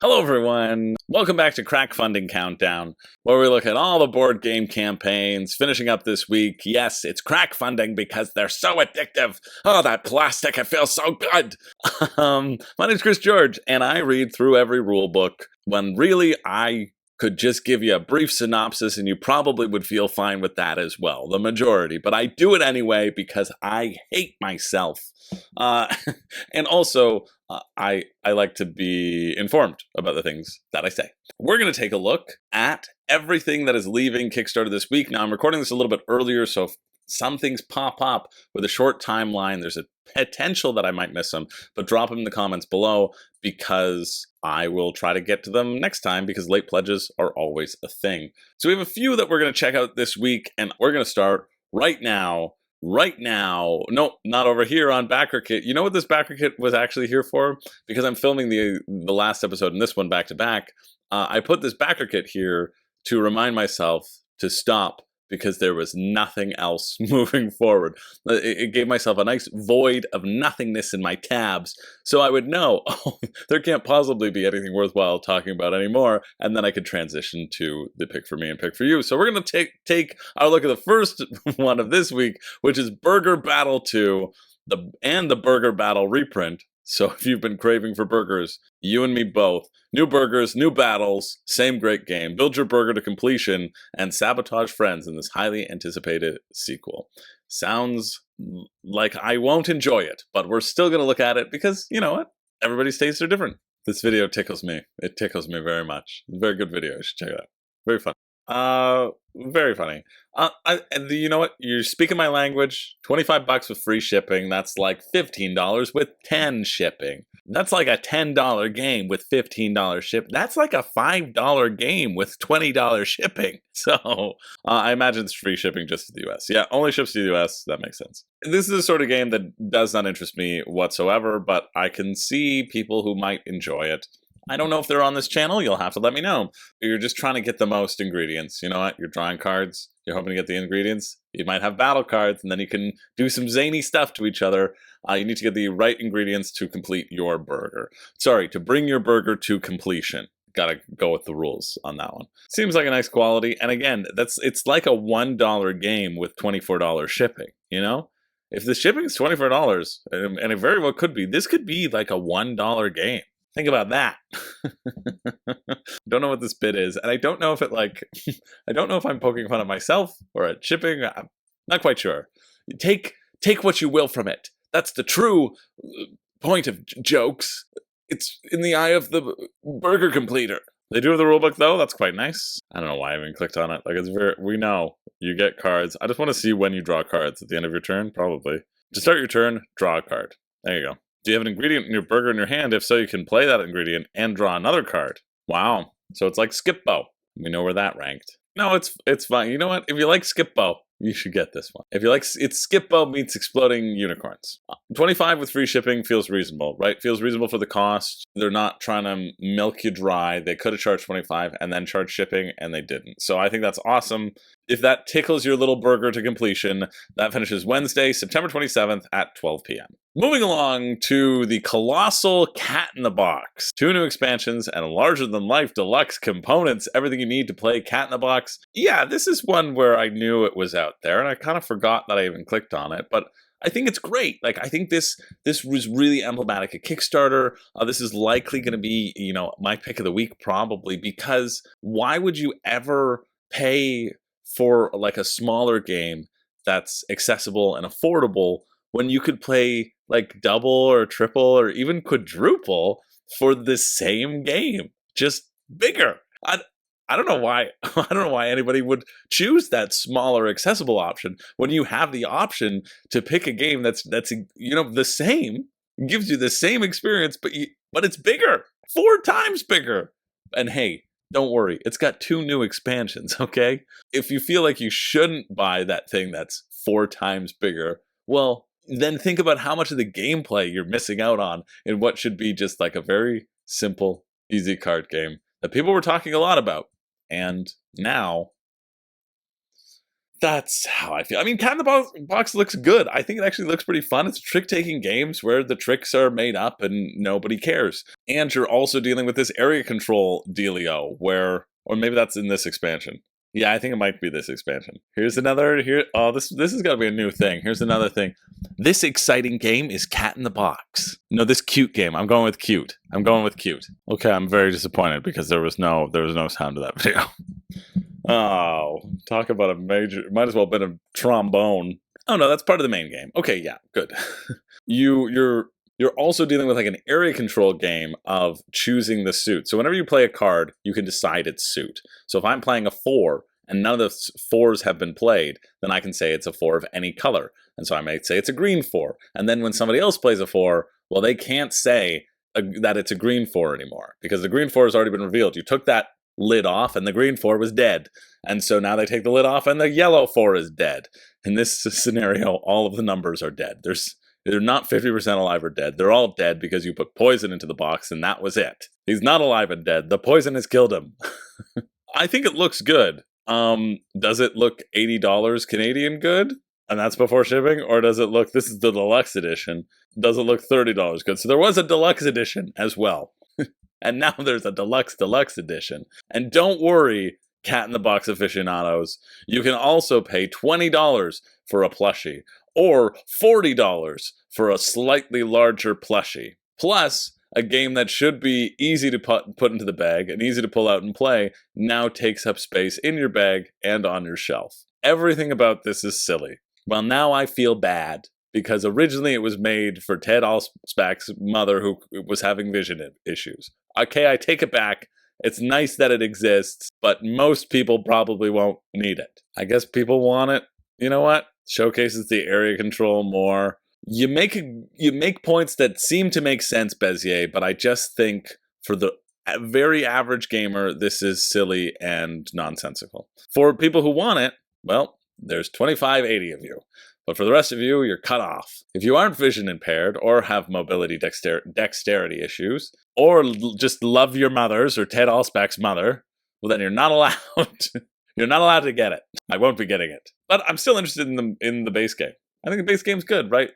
Hello everyone, welcome back to Crowdfunding Countdown, where we look at all the board game campaigns finishing up this week. Yes, it's crowdfunding because they're so addictive. Oh, that plastic, it feels so good. My name's Chris George, and I read through every rule book when really I could just give you a brief synopsis and you probably would feel fine with that as well, the majority. But I do it anyway because I hate myself. And also, I like to be informed about the things that I say. We're going to take a look at everything that is leaving Kickstarter this week. Now, I'm recording this a little bit earlier, so if some things pop up with a short timeline, there's a potential that I might miss them, but drop them in the comments below because I will try to get to them next time because late pledges are always a thing. So we have a few that we're going to check out this week, and we're going to start right now. No, not over here on Backer Kit. You know what this Backer Kit was actually here for? Because I'm filming the last episode and this one back to back. I put this Backer Kit here to remind myself to stop because there was nothing else moving forward. It gave myself a nice void of nothingness in my tabs, so I would know, oh, there can't possibly be anything worthwhile talking about anymore, and then I could transition to the pick for me and pick for you. So we're going to take our look at the first one of this week, which is Burger Battle 2, and the Burger Battle reprint. So if you've been craving for burgers, you and me both. New burgers, new battles, same great game. Build your burger to completion and sabotage friends in this highly anticipated sequel. Sounds like I won't enjoy it, but we're still going to look at it because, you know what? Everybody's tastes are different. This video tickles me. It tickles me very much. It's a very good video. You should check it out. Very fun. Very funny. And you know what? You're speaking my language. $25 with free shipping. That's like $15 with 10 shipping. That's like a $10 game with $15 ship. That's like a $5 game with $20 shipping. So I imagine it's free shipping just to the US. Yeah, only ships to the US. That makes sense. This is a sort of game that does not interest me whatsoever, but I can see people who might enjoy it. I don't know if they're on this channel. You'll have to let me know. You're just trying to get the most ingredients. You know what? You're drawing cards. You're hoping to get the ingredients. You might have battle cards, and then you can do some zany stuff to each other. You need to get the right ingredients to complete your burger. Sorry, to bring your burger to completion. Gotta go with the rules on that one. Seems like a nice quality. And again, it's like a $1 game with $24 shipping, you know? If the shipping is $24, and it very well could be, this could be like a $1 game. Think about that. Don't know what this bid is, and I don't know if it I don't know if I'm poking fun at myself or at shipping. I'm not quite sure. Take what you will from it. That's the true point of jokes. It's in the eye of the burger completer. They do have the rulebook though. That's quite nice. I don't know why I haven't clicked on it. Like we know you get cards. I just want to see when you draw cards at the end of your turn. Probably to start your turn, draw a card. There you go. Do you have an ingredient in your burger in your hand? If so, you can play that ingredient and draw another card. Wow. So it's like Skip-Bo. We know where that ranked. No, it's fine. You know what? If you like Skip-Bo, you should get this one. If you like, it's Skip-Bo meets exploding unicorns. 25 with free shipping feels reasonable, right? Feels reasonable for the cost. They're not trying to milk you dry. They could have charged 25 and then charged shipping, and they didn't. So I think that's awesome. If that tickles your little burger to completion, that finishes Wednesday, September 27th at 12 p.m. Moving along to the Colossal Cat in the Box. 2 new expansions and larger-than-life deluxe components. Everything you need to play Cat in the Box. Yeah, this is one where I knew it was out there, and I kind of forgot that I even clicked on it, but I think it's great. Like, I think this was really emblematic at Kickstarter. This is likely going to be, you know, my pick of the week probably, because why would you ever pay for like a smaller game that's accessible and affordable when you could play like double or triple or even quadruple for the same game, just bigger? I don't know why. I don't know why anybody would choose that smaller accessible option when you have the option to pick a game that's you know, the same, gives you the same experience, but it's bigger, 4 times bigger. And hey, don't worry, it's got 2 new expansions, okay? If you feel like you shouldn't buy that thing that's 4 times bigger, well, then think about how much of the gameplay you're missing out on in what should be just like a very simple, easy card game that people were talking a lot about. And now That's how I feel. I mean, Cat in the Box looks good. I think it actually looks pretty fun. It's trick-taking games where the tricks are made up and nobody cares. And you're also dealing with this area control dealio where, or maybe that's in this expansion. Yeah, I think it might be this expansion. Here's another, this has got to be a new thing. Here's another thing. This exciting game is Cat in the Box. No, this cute game. I'm going with cute. Okay, I'm very disappointed because there was no sound to that video. Oh, talk about a major, might as well have been a trombone. Oh no, that's part of the main game. Okay, yeah, good. You're also dealing with like an area control game of choosing the suit. So whenever you play a card, you can decide its suit. So if I'm playing a 4 and none of the 4s have been played, then I can say it's a 4 of any color. And so I might say it's a green 4. And then when somebody else plays a 4, well, they can't say that it's a green 4 anymore because the green 4 has already been revealed. You took that lid off and the green 4 was dead. And so now they take the lid off and the yellow 4 is dead. In this scenario, all of the numbers are dead. They're not 50% alive or dead. They're all dead because you put poison into the box and that was it. He's not alive and dead. The poison has killed him. I think it looks good. Does it look $80 Canadian good? And that's before shipping? Or does it look, this is the deluxe edition, does it look $30 good? So there was a deluxe edition as well. And now there's a deluxe edition. And don't worry, Cat in the Box aficionados, you can also pay $20 for a plushie, or $40 for a slightly larger plushie. Plus, a game that should be easy to put into the bag and easy to pull out and play now takes up space in your bag and on your shelf. Everything about this is silly. Well, now I feel bad, because originally it was made for Ted Allspack's mother who was having vision issues. Okay, I take it back. It's nice that it exists, but most people probably won't need it. I guess people want it. You know what? Showcases the area control more. You make points that seem to make sense, Bezier, but I just think for the very average gamer, this is silly and nonsensical. For people who want it, well, there's 2580 of you. But for the rest of you, you're cut off. If you aren't vision impaired or have mobility dexterity issues, or just love your mothers or Ted Allspack's mother, well then you're not allowed. You're not allowed to get it. I won't be getting it. But I'm still interested in the base game. I think the base game's good, right?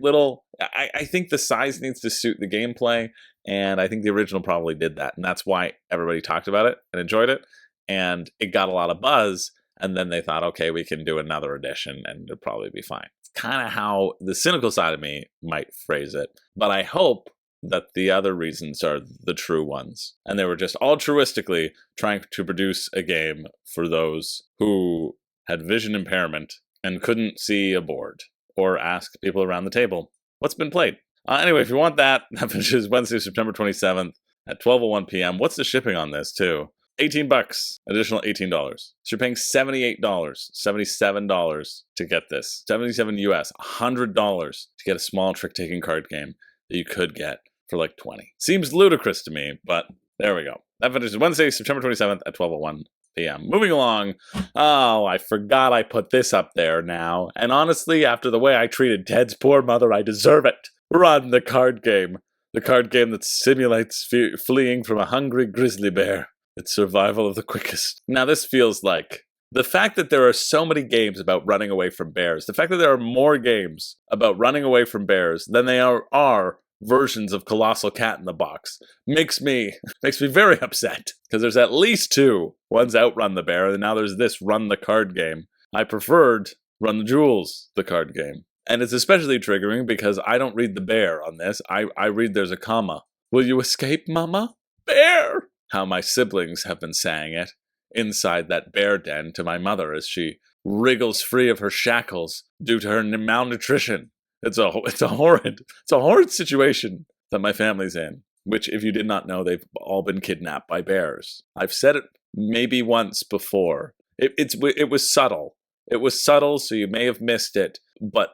I think the size needs to suit the gameplay, and I think the original probably did that. And that's why everybody talked about it and enjoyed it. And it got a lot of buzz. And then they thought, okay, we can do another edition and it'll probably be fine. It's kind of how the cynical side of me might phrase it. But I hope that the other reasons are the true ones. And they were just altruistically trying to produce a game for those who had vision impairment and couldn't see a board or ask people around the table what's been played. Anyway, if you want that, that finishes Wednesday, September 27th at 12:01 p.m. What's the shipping on this, too? $18, additional $18. So you're paying $78, $77 to get this. $77 US, $100 to get a small trick-taking card game that you could get for like $20. Seems ludicrous to me, but there we go. That finishes Wednesday, September 27th at 12:01 p.m. Moving along. Oh, I forgot I put this up there now. And honestly, after the way I treated Ted's poor mother, I deserve it. Run the card game. The card game that simulates fleeing from a hungry grizzly bear. It's survival of the quickest. Now this feels like the fact that there are so many games about running away from bears, the fact that there are more games about running away from bears than there are versions of Colossal Cat in the Box makes me very upset, because there's at least 2. One's Outrun the Bear, and now there's this Run the Card game. I preferred Run the Jewels, the card game. And it's especially triggering because I don't read the bear on this. I read there's a comma. Will you escape, mama? Bear! How my siblings have been saying it inside that bear den to my mother as she wriggles free of her shackles due to her malnutrition. It's a horrid situation that my family's in, which, if you did not know, they've all been kidnapped by bears. I've said it maybe once before. It was subtle. It was subtle, so you may have missed it, but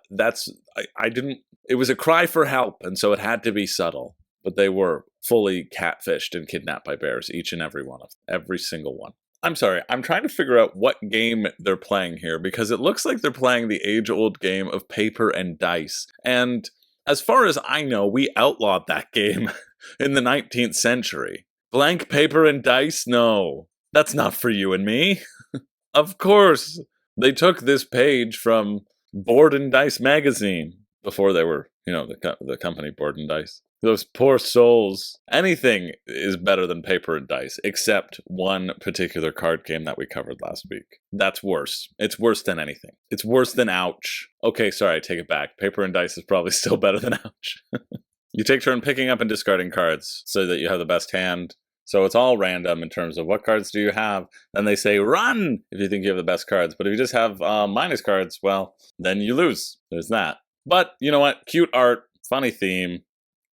I didn't. It was a cry for help, and so it had to be subtle. But they were fully catfished and kidnapped by bears, each and every one of them, every single one. I'm sorry, I'm trying to figure out what game they're playing here, because it looks like they're playing the age-old game of paper and dice. And as far as I know, we outlawed that game in the 19th century. Blank paper and dice? No, that's not for you and me. Of course, They took this page from Board and Dice magazine before they were, the company Board and Dice. Those poor souls. Anything is better than paper and dice, except one particular card game that we covered last week. That's worse. It's worse than anything. It's worse than ouch. Okay, sorry, I take it back. Paper and dice is probably still better than ouch. You take turn picking up and discarding cards so that you have the best hand. So it's all random in terms of what cards do you have. Then they say run if you think you have the best cards. But if you just have minus cards, well, then you lose. There's that. But you know what? Cute art, funny theme.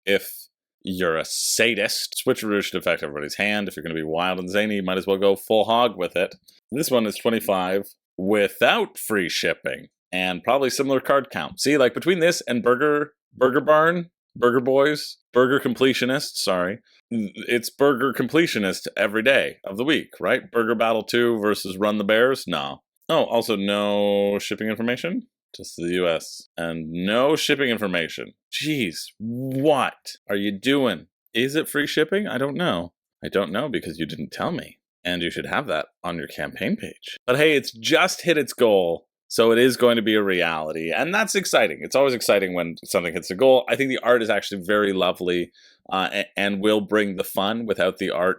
If you're a sadist, switcheroo should affect everybody's hand. If you're going to be wild and zany, you might as well go full hog with it. This one is 25 without free shipping and probably similar card count. See, like between this and Burger Barn, Burger Boys, Burger Completionist, sorry. It's Burger Completionist every day of the week, right? Burger Battle 2 versus Run the Bears? No. Oh, also no shipping information? Just to the US. And no shipping information. Jeez, what are you doing? Is it free shipping? I don't know. I don't know because you didn't tell me. And you should have that on your campaign page. But hey, it's just hit its goal. So it is going to be a reality, and that's exciting. It's always exciting when something hits a goal. I think the art is actually very lovely and will bring the fun. Without the art,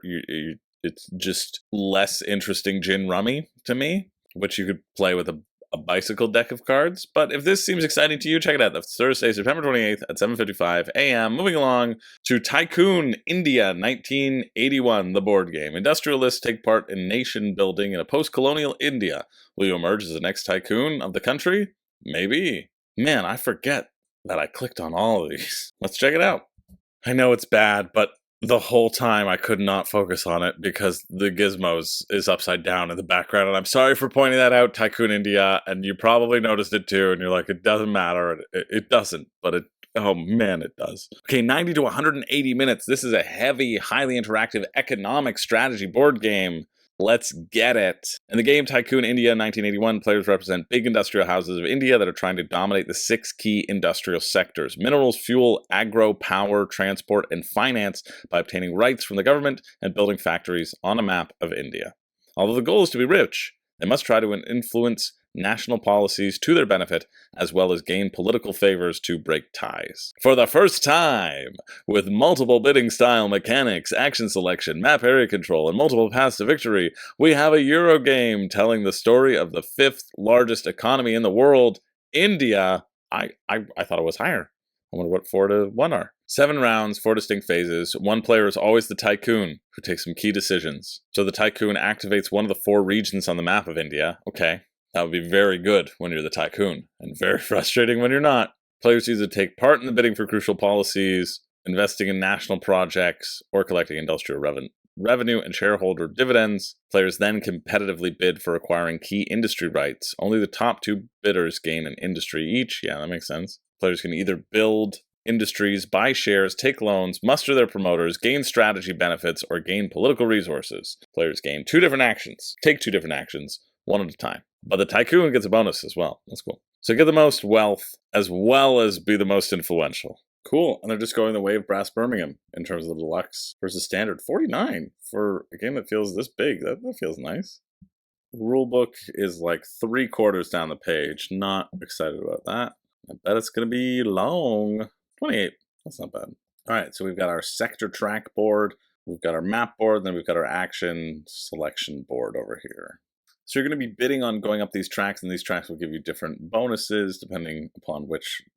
it's just less interesting gin rummy to me, which you could play with a bicycle deck of cards. But if this seems exciting to you, check it out. That's Thursday, September 28th at 7:55 a.m. Moving along to Tycoon India 1981, the board game. Industrialists take part in nation building in a post-colonial India. Will you emerge as the next tycoon of the country? Maybe. Man, I forget that I clicked on all of these. Let's check it out. I know it's bad, but the whole time I could not focus on it because the gizmos is upside down in the background. And I'm sorry for pointing that out, Tycoon India. And you probably noticed it too. And you're like, it doesn't matter. It doesn't, but oh man, it does. Okay, 90 to 180 minutes. This is a heavy, highly interactive economic strategy board game. Let's get it. In the game Tycoon India 1981, players represent big industrial houses of India that are trying to dominate the 6 key industrial sectors: minerals, fuel, agro, power, transport, and finance, by obtaining rights from the government and building factories on a map of India. Although the goal is to be rich, they must try to influence national policies to their benefit, as well as gain political favors to break ties. For the first time, with multiple bidding style mechanics, action selection, map area control, and multiple paths to victory, we have a Euro game telling the story of the 5th largest economy in the world, India. I thought it was higher. I wonder what 4 to 1 are. 7 rounds, 4 distinct phases. One player is always the tycoon, who takes some key decisions. So the tycoon activates one of the 4 regions on the map of India. Okay. That would be very good when you're the tycoon, and very frustrating when you're not. Players either take part in the bidding for crucial policies, investing in national projects, or collecting industrial revenue and shareholder dividends. Players then competitively bid for acquiring key industry rights. Only the top 2 bidders gain an industry each. Yeah, that makes sense. Players can either build industries, buy shares, take loans, muster their promoters, gain strategy benefits, or gain political resources. Players gain 2 different actions. Take 2 different actions, one at a time. But the tycoon gets a bonus as well. That's cool. So get the most wealth, as well as be the most influential. Cool. And they're just going the way of Brass Birmingham in terms of the deluxe versus standard. 49 for a game that feels this big. That feels nice. The rulebook is like 3/4 down the page. Not excited about that. I bet it's going to be long. 28. That's not bad. All right. So we've got our sector track board. We've got our map board. Then we've got our action selection board over here. So you're going to be bidding on going up these tracks, and these tracks will give you different bonuses depending upon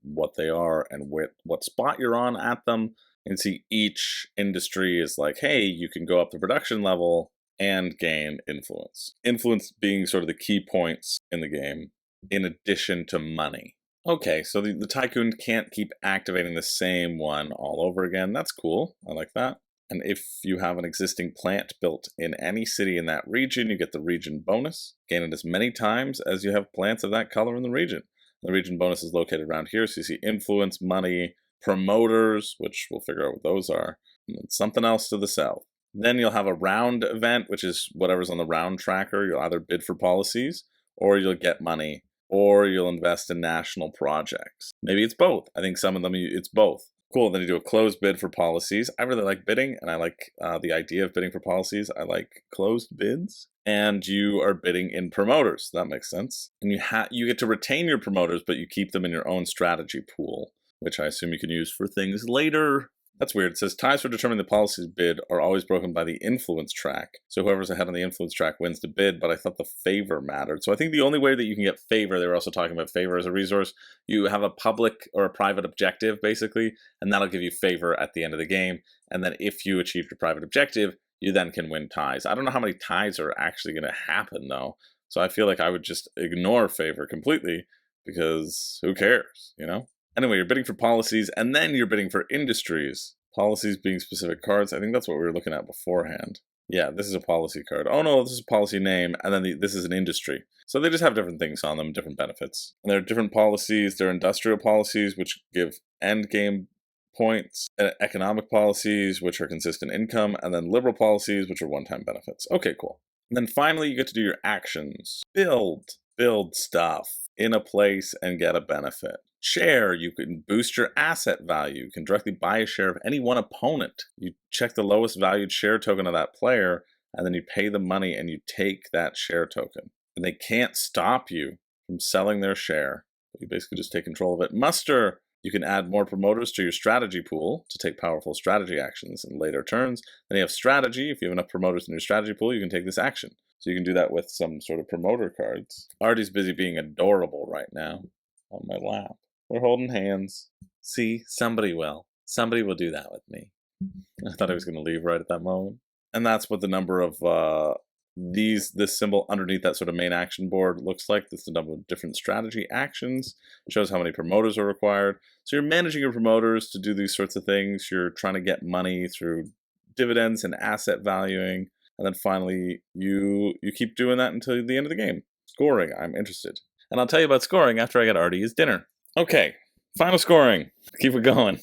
what they are and what spot you're on at them. And see, each industry is like, hey, you can go up the production level and gain influence. Influence being sort of the key points in the game, in addition to money. Okay, so the tycoon can't keep activating the same one all over again. That's cool. I like that. And if you have an existing plant built in any city in that region, you get the region bonus. Gain it as many times as you have plants of that color in the region. The region bonus is located around here, so you see influence, money, promoters, which we'll figure out what those are, and then something else to the south. Then you'll have a round event, which is whatever's on the round tracker. You'll either bid for policies, or you'll get money, or you'll invest in national projects. Maybe it's both. I think some of them, it's both. Cool, then you do a closed bid for policies. I really like bidding, and I like the idea of bidding for policies. I like closed bids. and you are bidding in promoters. That makes sense. And you get to retain your promoters, but you keep them in your own strategy pool, which I assume you can use for things later. That's weird. It says ties for determining the policy's bid are always broken by the influence track. So whoever's ahead on the influence track wins the bid, but I thought the favor mattered. So I think the only way that you can get favor, they were also talking about favor as a resource, you have a public or a private objective, basically, and that'll give you favor at the end of the game. And then if you achieve your private objective, you then can win ties. I don't know how many ties are actually going to happen, though. So I feel like I would just ignore favor completely, because who cares, you know? Anyway, you're bidding for policies, and then you're bidding for industries. Policies being specific cards. I think that's what we were looking at beforehand. Yeah, this is a policy card. Oh no, this is a policy name, and then this is an industry. So they just have different things on them, different benefits. And there are different policies. There are industrial policies, which give end game points, economic policies, which are consistent income, and then liberal policies, which are one-time benefits. Okay, cool. And then finally, you get to do your actions. Build stuff in a place and get a benefit. Share, you can boost your asset value. You can directly buy a share of any one opponent. You check the lowest valued share token of that player, and then you pay the money and you take that share token. And they can't stop you from selling their share. You basically just take control of it. Muster, you can add more promoters to your strategy pool to take powerful strategy actions in later turns. Then you have strategy. If you have enough promoters in your strategy pool, you can take this action. So you can do that with some sort of promoter cards. Artie's busy being adorable right now on my lap. We're holding hands. See, somebody will. Somebody will do that with me. I thought I was going to leave right at that moment. And that's what the number of this symbol underneath that sort of main action board looks like. That's the number of different strategy actions. It shows how many promoters are required. So you're managing your promoters to do these sorts of things. You're trying to get money through dividends and asset valuing. And then finally, you keep doing that until the end of the game. Scoring, I'm interested. And I'll tell you about scoring after I get Artie's dinner. Okay, final scoring. Keep it going.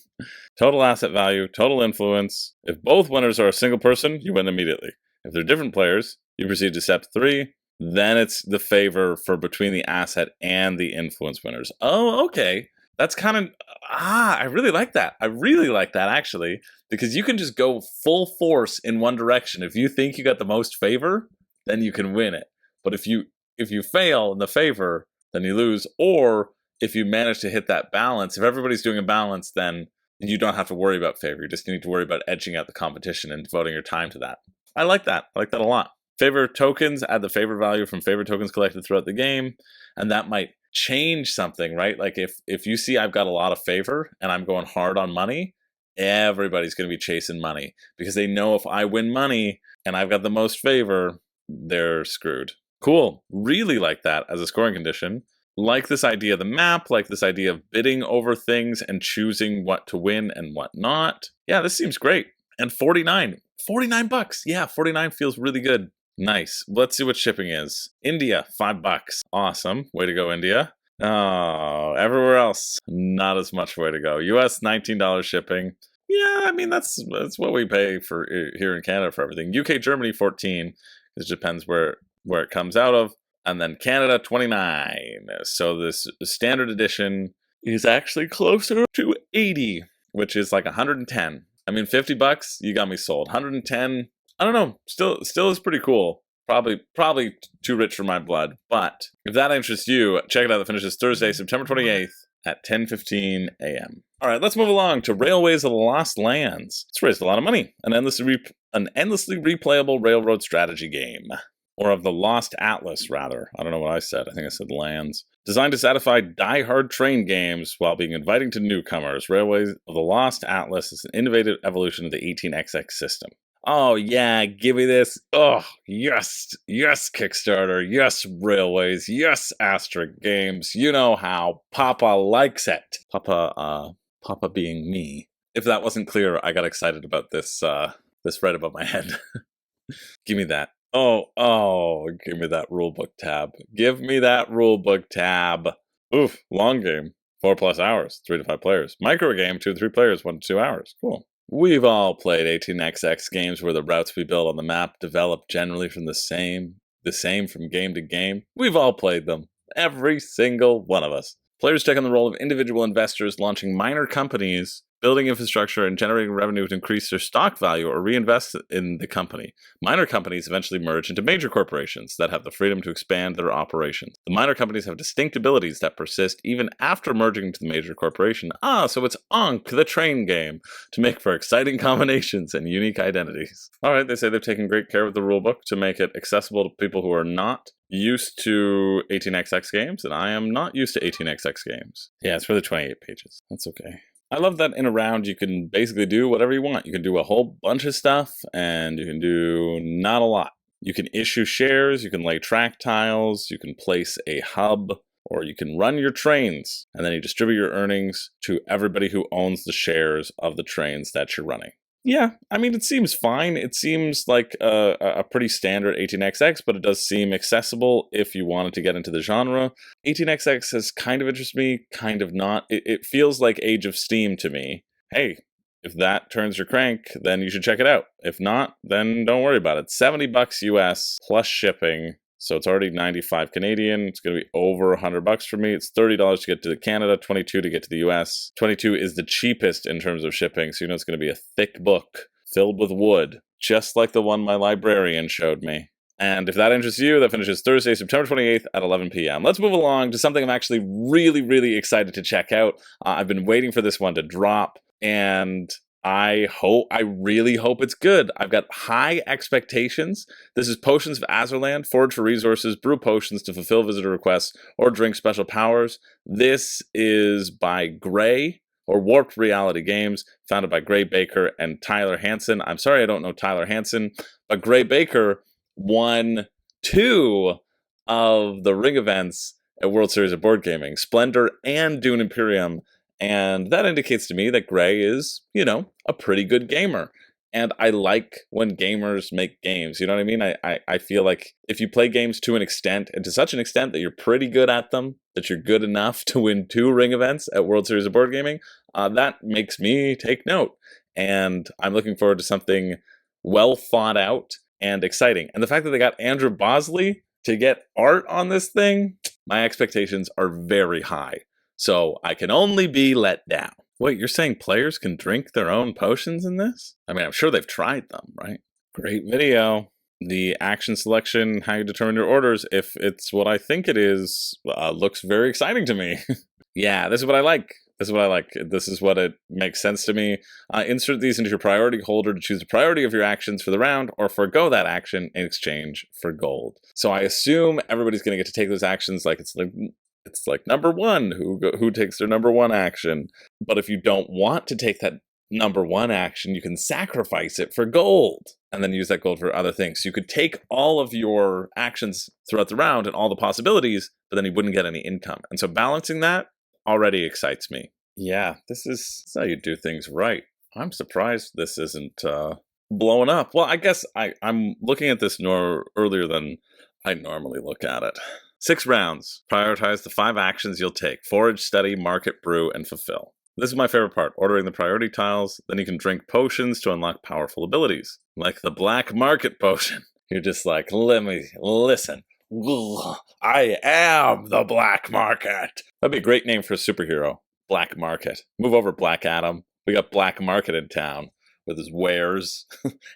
Total asset value, total influence. If both winners are a single person, you win immediately. If they're different players, you proceed to step 3. Then it's the favor for between the asset and the influence winners. Oh, okay. That's kind of, I really like that. I really like that, actually, because you can just go full force in one direction. If you think you got the most favor, then you can win it. But if you fail in the favor, then you lose. Or if you manage to hit that balance, if everybody's doing a balance, then you don't have to worry about favor. You just need to worry about edging out the competition and devoting your time to that. I like that. I like that a lot. Favor tokens, add the favor value from favor tokens collected throughout the game, and that might change something, right? Like if you see I've got a lot of favor and I'm going hard on money, everybody's going to be chasing money because they know if I win money and I've got the most favor, they're screwed. Cool. Really like that as a scoring condition. Like this idea of the map, like this idea of bidding over things and choosing what to win and what not. Yeah, this seems great. And 49 bucks. Yeah, 49 feels really good. Nice. Let's see what shipping is. India, $5. Awesome. Way to go, India. Oh, everywhere else, not as much way to go. US, $19 shipping. Yeah, I mean, that's what we pay for here in Canada for everything. UK, Germany, 14. It depends where it comes out of. And then Canada, 29. So this standard edition is actually closer to 80, which is like 110. I mean, $50, you got me sold. 110, I don't know. Still is pretty cool. Probably too rich for my blood. But if that interests you, check it out. It finishes Thursday, September 28th at 10:15 a.m. All right, let's move along to Railways of the Lost Lands. It's raised a lot of money. An endlessly replayable railroad strategy game. Or of the Lost Atlas, rather. I don't know what I said. I think I said lands. Designed to satisfy die-hard train games while being inviting to newcomers, Railways of the Lost Atlas is an innovative evolution of the 18XX system. Oh yeah, give me this. Oh, yes, Kickstarter, yes, Railways, yes, Asterisk Games. You know how Papa likes it. Papa being me. If that wasn't clear, I got excited about this right above my head. Give me that. Oh, give me that rulebook tab. Give me that rulebook tab. Oof, long game. 4+ hours, 3 to 5 players. Micro game, 2 to 3 players, 1 to 2 hours. Cool. We've all played 18XX games where the routes we build on the map develop generally from the same from game to game. We've all played them. Every single one of us. Players take on the role of individual investors launching minor companies building infrastructure and generating revenue to increase their stock value or reinvest in the company. Minor companies eventually merge into major corporations that have the freedom to expand their operations. The minor companies have distinct abilities that persist even after merging into the major corporation. So it's Ankh, the train game, to make for exciting combinations and unique identities. Alright, they say they've taken great care with the rulebook to make it accessible to people who are not used to 18xx games, and I am not used to 18xx games. Yeah, it's for the 28 pages. That's okay. I love that in a round you can basically do whatever you want. You can do a whole bunch of stuff, and you can do not a lot. You can issue shares, you can lay track tiles, you can place a hub, or you can run your trains, and then you distribute your earnings to everybody who owns the shares of the trains that you're running. Yeah, I mean, it seems fine. It seems like a pretty standard 18xx, but it does seem accessible if you wanted to get into the genre. 18xx has kind of interested me, kind of not. It feels like Age of Steam to me. Hey, if that turns your crank, then you should check it out. If not, then don't worry about it. $70 US plus shipping. So it's already 95 Canadian. It's going to be over $100 for me. It's $30 to get to Canada, $22 to get to the US. $22 is the cheapest in terms of shipping, so you know it's going to be a thick book filled with wood, just like the one my librarian showed me. And if that interests you, that finishes Thursday, September 28th at 11 p.m. Let's move along to something I'm actually really, really excited to check out. I've been waiting for this one to drop, and I really hope it's good. I've got high expectations. This is Potions of Azerland, forage for resources, brew potions to fulfill visitor requests, or drink special powers. This is by Gray, or Warped Reality Games, founded by Gray Baker and Tyler Hansen. I'm sorry I don't know Tyler Hansen, but Gray Baker won 2 of the ring events at World Series of Board Gaming, Splendor and Dune Imperium. And that indicates to me that Gray is, a pretty good gamer. And I like when gamers make games, you know what I mean? I feel like if you play games to an extent, and to such an extent that you're pretty good at them, that you're good enough to win 2 ring events at World Series of Board Gaming, that makes me take note. And I'm looking forward to something well thought out and exciting. And the fact that they got Andrew Bosley to get art on this thing, my expectations are very high. So I can only be let down. Wait, you're saying players can drink their own potions in this? I mean, I'm sure they've tried them, right? Great video. The action selection, how you determine your orders, if it's what I think it is, looks very exciting to me. Yeah, this is what I like. This is what it makes sense to me. Insert these into your priority holder to choose the priority of your actions for the round, or forgo that action in exchange for gold. So I assume everybody's going to get to take those actions like it's like number 1 who takes their number 1 action. But if you don't want to take that number 1 action, you can sacrifice it for gold and then use that gold for other things. So you could take all of your actions throughout the round and all the possibilities, but then you wouldn't get any income. And so balancing that already excites me. Yeah, this is how you do things right. I'm surprised this isn't blowing up. Well, I guess I'm looking at this earlier than I normally look at it. 6 rounds. Prioritize the 5 actions you'll take. Forage, study, market, brew, and fulfill. This is my favorite part. Ordering the priority tiles. Then you can drink potions to unlock powerful abilities. Like the Black Market potion. You're just like, listen. I am the Black Market. That'd be a great name for a superhero. Black Market. Move over, Black Adam. We got Black Market in town with his wares.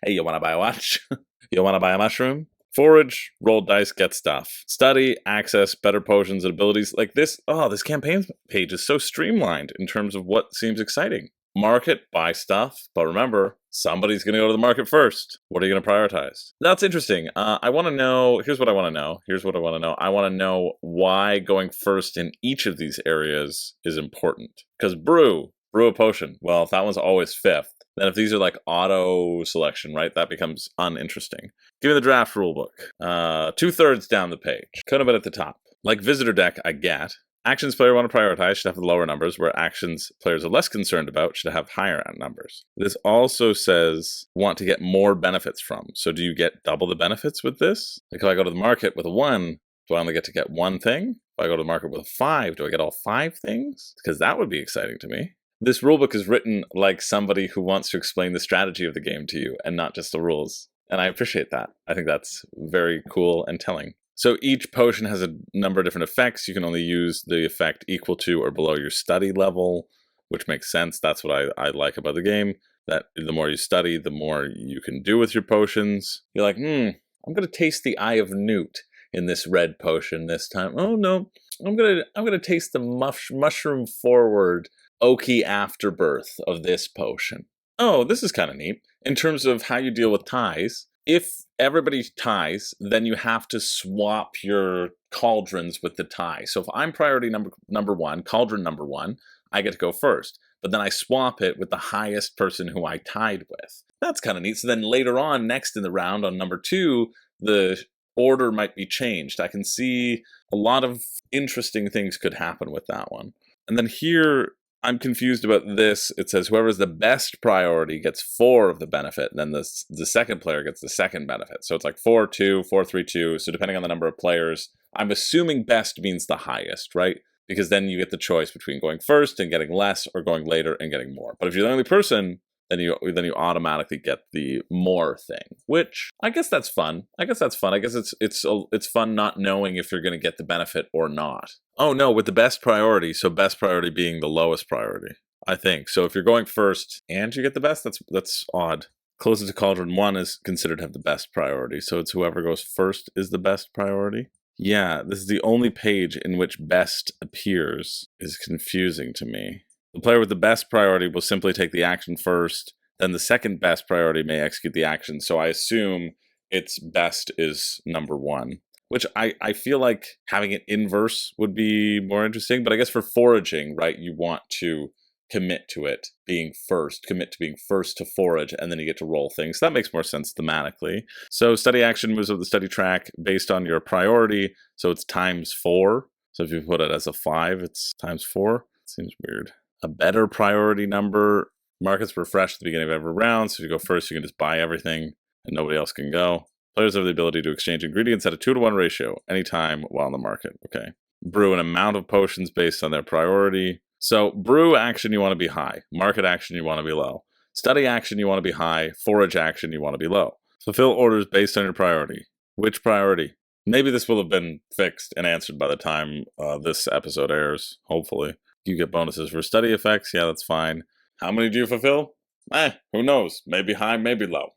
Hey, you want to buy a watch? You want to buy a mushroom? Forage, roll dice, get stuff. Study, access, better potions and abilities. Like this, this campaign page is so streamlined in terms of what seems exciting. Market, buy stuff, but remember, somebody's going to go to the market first. What are you going to prioritize? That's interesting. I want to know, here's what I want to know. I want to know why going first in each of these areas is important. Because brew a potion. Well, if that one's always 5th, then if these are like auto selection, right, that becomes uninteresting. Give me the draft rulebook. 2/3 down the page. Could have been at the top. Like visitor deck, I get. Actions player want to prioritize should have the lower numbers, where actions players are less concerned about should have higher numbers. This also says want to get more benefits from. So do you get double the benefits with this? Like if I go to the market with a 1, do I only get to get 1 thing? If I go to the market with a 5, do I get all 5 things? Because that would be exciting to me. This rulebook is written like somebody who wants to explain the strategy of the game to you and not just the rules. And I appreciate that. I think that's very cool and telling. So each potion has a number of different effects. You can only use the effect equal to or below your study level. which makes sense. That's what I like about the game, that the more you study, the more you can do with your potions. You're like, I'm going to taste the Eye of Newt in this red potion this time. Oh no, I'm gonna taste the mushroom forward oaky afterbirth of this potion. Oh, this is kind of neat. In terms of how you deal with ties, if everybody ties, then you have to swap your cauldrons with the tie. So if I'm priority number one, cauldron number one, I get to go first. But then I swap it with the highest person who I tied with. That's kind of neat. So then later on, next in the round on number two, the order might be changed. I can see a lot of interesting things could happen with that one. And then here, I'm confused about this. It says whoever's the best priority gets 4 of the benefit, and then the second player gets the second benefit. So it's like 4-2, 4-3-2. So depending on the number of players, I'm assuming best means the highest, right? Because then you get the choice between going first and getting less, or going later and getting more. But if you're the only person, then you automatically get the more thing, which I guess that's fun. I guess it's fun not knowing if you're going to get the benefit or not. Oh no, with the best priority, so best priority being the lowest priority, I think. So if you're going first and you get the best, that's odd. Closest to Cauldron 1 is considered to have the best priority, so it's whoever goes first is the best priority. Yeah, this is the only page in which best appears. Is confusing to me. The player with the best priority will simply take the action first, then the second best priority may execute the action. So I assume its best is number 1, which I feel like having it inverse would be more interesting. But I guess for foraging, right, you want to commit to it being first, commit to being first to forage, and then you get to roll things. That makes more sense thematically. So study action moves up the study track based on your priority, so it's ×4. So if you put it as a 5, it's ×4. Seems weird. A better priority number. Markets refresh at the beginning of every round, so if you go first, you can just buy everything, and nobody else can go. Players have the ability to exchange ingredients at a 2-to-1 ratio anytime while in the market. Okay. Brew an amount of potions based on their priority. So brew action, you want to be high. Market action, you want to be low. Study action, you want to be high. Forage action, you want to be low. Fulfill orders based on your priority. Which priority? Maybe this will have been fixed and answered by the time this episode airs, hopefully. You get bonuses for study effects. Yeah, that's fine. How many do you fulfill? Who knows? Maybe high, maybe low.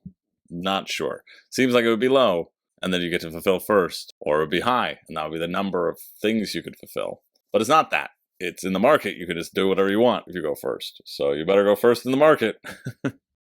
Not sure. Seems like it would be low, and then you get to fulfill first. Or it would be high, and that would be the number of things you could fulfill. But it's not that. It's in the market. You can just do whatever you want if you go first. So you better go first in the market.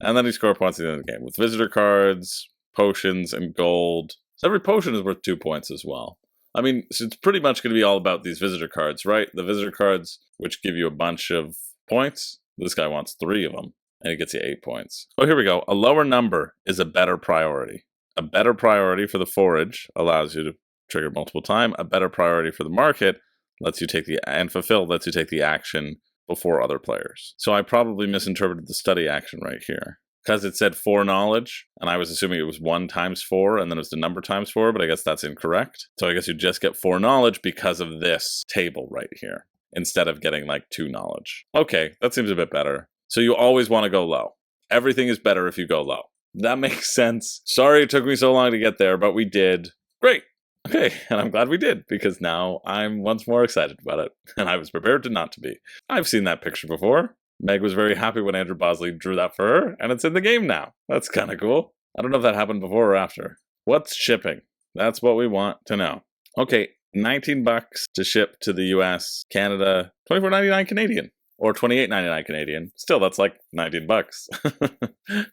And then you score points at the end of the game with visitor cards, potions, and gold. So every potion is worth 2 points as well. I mean, so it's pretty much going to be all about these visitor cards, right? The visitor cards, which give you a bunch of points. This guy wants 3 of them, and he gets you 8 points. Oh, here we go. A lower number is a better priority. A better priority for the forage allows you to trigger multiple times. A better priority for the market lets you take lets you take the action before other players. So I probably misinterpreted the study action right here. Because it said 4 knowledge, and I was assuming it was 1 × 4, and then it was the number ×4, but I guess that's incorrect. So I guess you just get 4 knowledge because of this table right here, instead of getting like 2 knowledge. Okay, that seems a bit better. So you always want to go low. Everything is better if you go low. That makes sense. Sorry it took me so long to get there, but we did. Great. Okay, and I'm glad we did, because now I'm once more excited about it, and I was prepared to not to be. I've seen that picture before. Meg was very happy when Andrew Bosley drew that for her, and it's in the game now. That's kind of cool. I don't know if that happened before or after. What's shipping? That's what we want to know. Okay, $19 to ship to the US, Canada, $24.99 Canadian, or $28.99 Canadian. Still, that's like $19.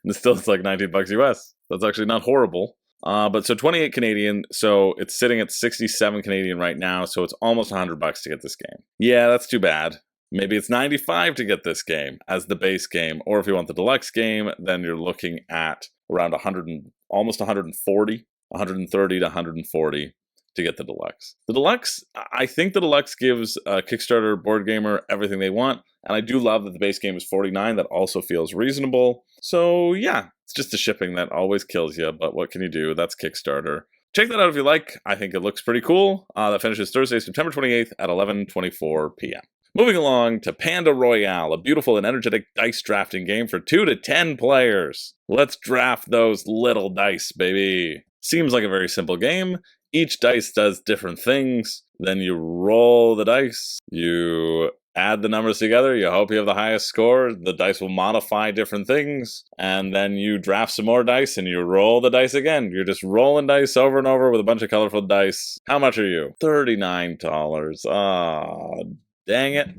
Still, it's like $19 US. That's actually not horrible. But so 28 Canadian, so it's sitting at 67 Canadian right now, so it's almost $100 to get this game. Yeah, that's too bad. Maybe it's 95 to get this game as the base game, or if you want the deluxe game, then you're looking at around 100 and almost 140, 130 to 140 to get the deluxe. The deluxe, I think the deluxe gives a Kickstarter board gamer everything they want, and I do love that the base game is 49. That also feels reasonable. So yeah, it's just the shipping that always kills you, but what can you do? That's Kickstarter. Check that out if you like. I think it looks pretty cool. That finishes Thursday, September 28th at 11:24 p.m. Moving along to Panda Royale, a beautiful and energetic dice drafting game for 2 to 10 players. Let's draft those little dice, baby. Seems like a very simple game. Each dice does different things. Then you roll the dice. You add the numbers together, you hope you have the highest score, the dice will modify different things, and then you draft some more dice and you roll the dice again. You're just rolling dice over and over with a bunch of colorful dice. How much are you? $39. Ah, dang it.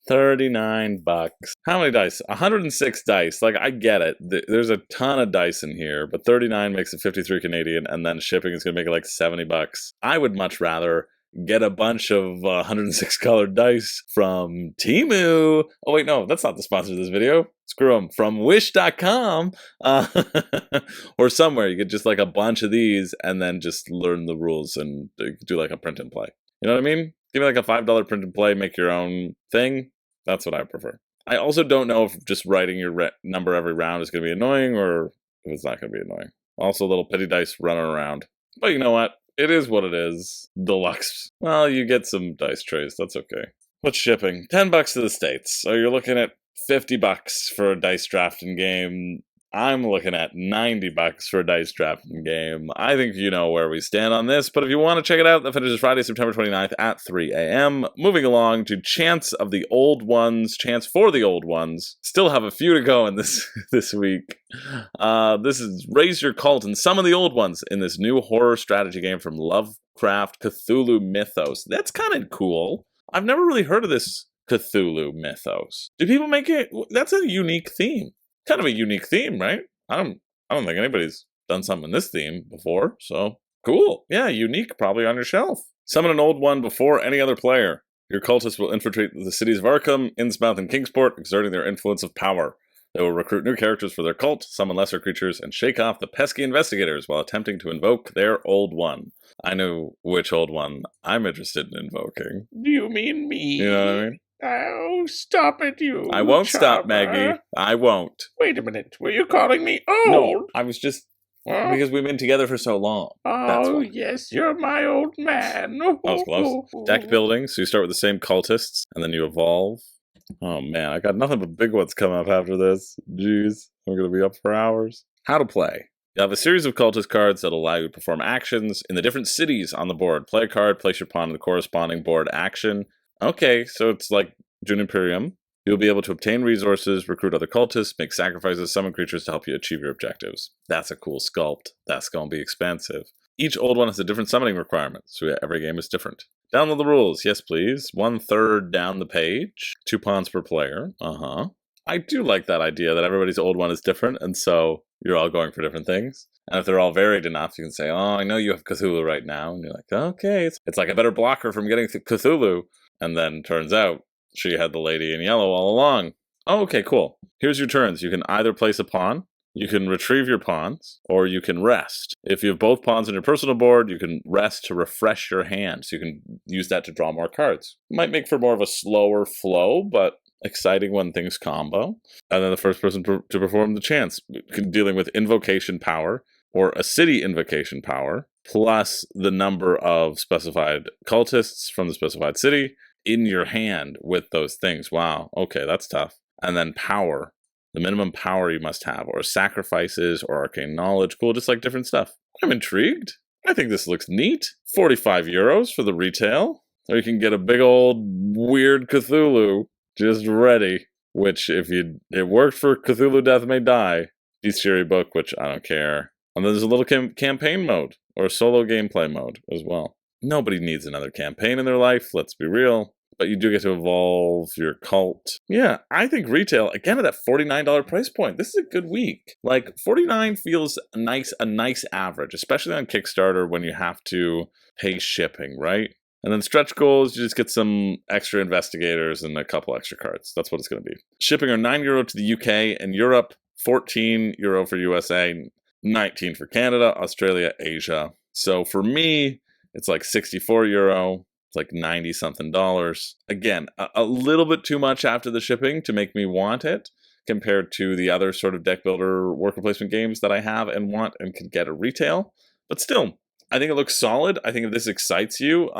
39 bucks. How many dice? 106 dice. Like, I get it. There's a ton of dice in here, but 39 makes it 53 Canadian, and then shipping is going to make it like 70 bucks. I would much rather get a bunch of 106 colored dice from Temu. Oh, wait, no, that's not the sponsor of this video. Screw them. From wish.com or somewhere. You get just like a bunch of these and then just learn the rules and do like a print and play. You know what I mean? Give me like a $5 print and play, make your own thing. That's what I prefer. I also don't know if just writing your number every round is going to be annoying or if it's not going to be annoying. Also, little petty dice running around. But you know what? It is what it is. Deluxe. Well, you get some dice trays. That's okay. What's shipping? $10 to the States. So you're looking at $50 for a dice drafting game. I'm looking at $90 for a dice drafting game. I think you know where we stand on this, but if you want to check it out, that finishes Friday, September 29th at 3 a.m. Moving along to Chants of the Old Ones, Chants for the Old Ones. Still have a few to go in this week. This is Raise Your Cult and Summon the Old Ones in this new horror strategy game from Lovecraft Cthulhu Mythos. That's kind of cool. I've never really heard of this Cthulhu Mythos. Do people make it? That's a unique theme. Kind of a unique theme, right? I don't think anybody's done something in this theme before, so cool. Yeah, unique, probably on your shelf. Summon an old one before any other player. Your cultists will infiltrate the cities of Arkham, Innsmouth, and Kingsport, exerting their influence of power. They will recruit new characters for their cult, summon lesser creatures, and shake off the pesky investigators while attempting to invoke their old one. I know which old one I'm interested in invoking. Do you mean me? You know what I mean? Oh, stop it, you I won't charmer. stop, Maggie. I won't. Wait a minute. Were you calling me old? No, I was just... Because we've been together for so long. Oh, yes, you're my old man. That was close. Deck building, so you start with the same cultists, and then you evolve. Oh, man, I got nothing but big ones coming up after this. Jeez, I'm going to be up for hours. How to play. You have a series of cultist cards that allow you to perform actions in the different cities on the board. Play a card, place your pawn in the corresponding board action. Okay, so it's like June Imperium. You'll be able to obtain resources, recruit other cultists, make sacrifices, summon creatures to help you achieve your objectives. That's a cool sculpt. That's going to be expensive. Each old one has a different summoning requirement, so every game is different. Download the rules. Yes, please. 1/3 down the page. 2 pawns per player. I do like that idea that everybody's old one is different, and so you're all going for different things. And if they're all varied enough, you can say, oh, I know you have Cthulhu right now. And you're like, okay, it's like a better blocker from getting Cthulhu. And then turns out she had the lady in yellow all along. Oh, okay, cool. Here's your turns. You can either place a pawn, you can retrieve your pawns, or you can rest. If you have both pawns on your personal board, you can rest to refresh your hand. So you can use that to draw more cards. Might make for more of a slower flow, but exciting when things combo. And then the first person to perform the chants, dealing with invocation power, or a city invocation power, plus the number of specified cultists from the specified city in your hand with those things. Wow, okay, that's tough. And then power, the minimum power you must have, or sacrifices, or arcane knowledge. Cool, just like different stuff. I'm intrigued. I think this looks neat. 45 euros for the retail. Or you can get a big old weird Cthulhu just ready, which if it worked for Cthulhu Death May Die, Bestiary book, which I don't care. And then there's a little campaign mode, or solo gameplay mode as well. Nobody needs another campaign in their life, let's be real. But you do get to evolve your cult. Yeah, I think retail, again at that $49 price point, this is a good week. Like, $49 feels a nice average, especially on Kickstarter when you have to pay shipping, right? And then stretch goals, you just get some extra investigators and a couple extra cards. That's what it's going to be. Shipping are €9 to the UK and Europe, €14 for USA, 19 for Canada, Australia, Asia. So for me, it's like €64. It's like 90-something dollars. Again, a little bit too much after the shipping to make me want it compared to the other sort of deck builder worker placement games that I have and want and can get at retail. But still, I think it looks solid. I think if this excites you,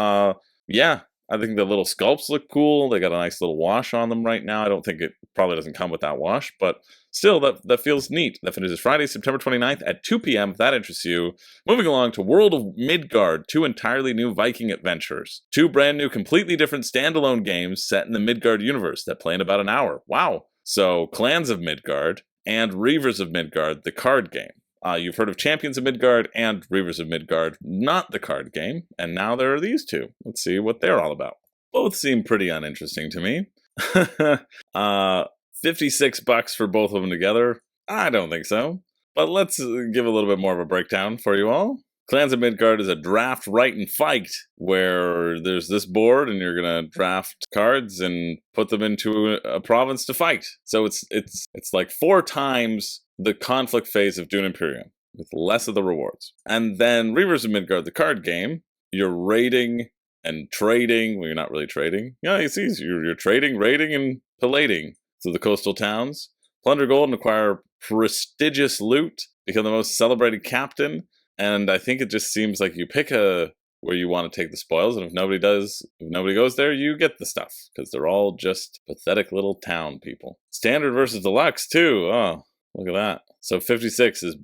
yeah, I think the little sculpts look cool. They got a nice little wash on them right now. I don't think it probably doesn't come with that wash, but still, that feels neat. That finishes Friday, September 29th at 2 p.m. if that interests you. Moving along to World of Midguard, 2 entirely new Viking adventures. 2 brand new, completely different standalone games set in the Midgard universe that play in about an hour. Wow. So, Clans of Midgard and Reavers of Midgard, the card game. You've heard of Champions of Midgard and Reavers of Midgard, not the card game, and now there are these 2. Let's see what they're all about. Both seem pretty uninteresting to me. $56 for both of them together? I don't think so. But let's give a little bit more of a breakdown for you all. Clans of Midgard is a draft, write, and fight, where there's this board and you're gonna draft cards and put them into a province to fight. So it's like 4 times the conflict phase of Dune Imperium, with less of the rewards. And then Reavers of Midgard, the card game, you're raiding and trading. Well, you're not really trading. Yeah, you see, you're trading, raiding, and pillating through the coastal towns. Plunder gold and acquire prestigious loot. Become the most celebrated captain. And I think it just seems like you pick where you want to take the spoils, and if nobody goes there, you get the stuff, because they're all just pathetic little town people. Standard versus deluxe too. Oh, look at that. So 56 is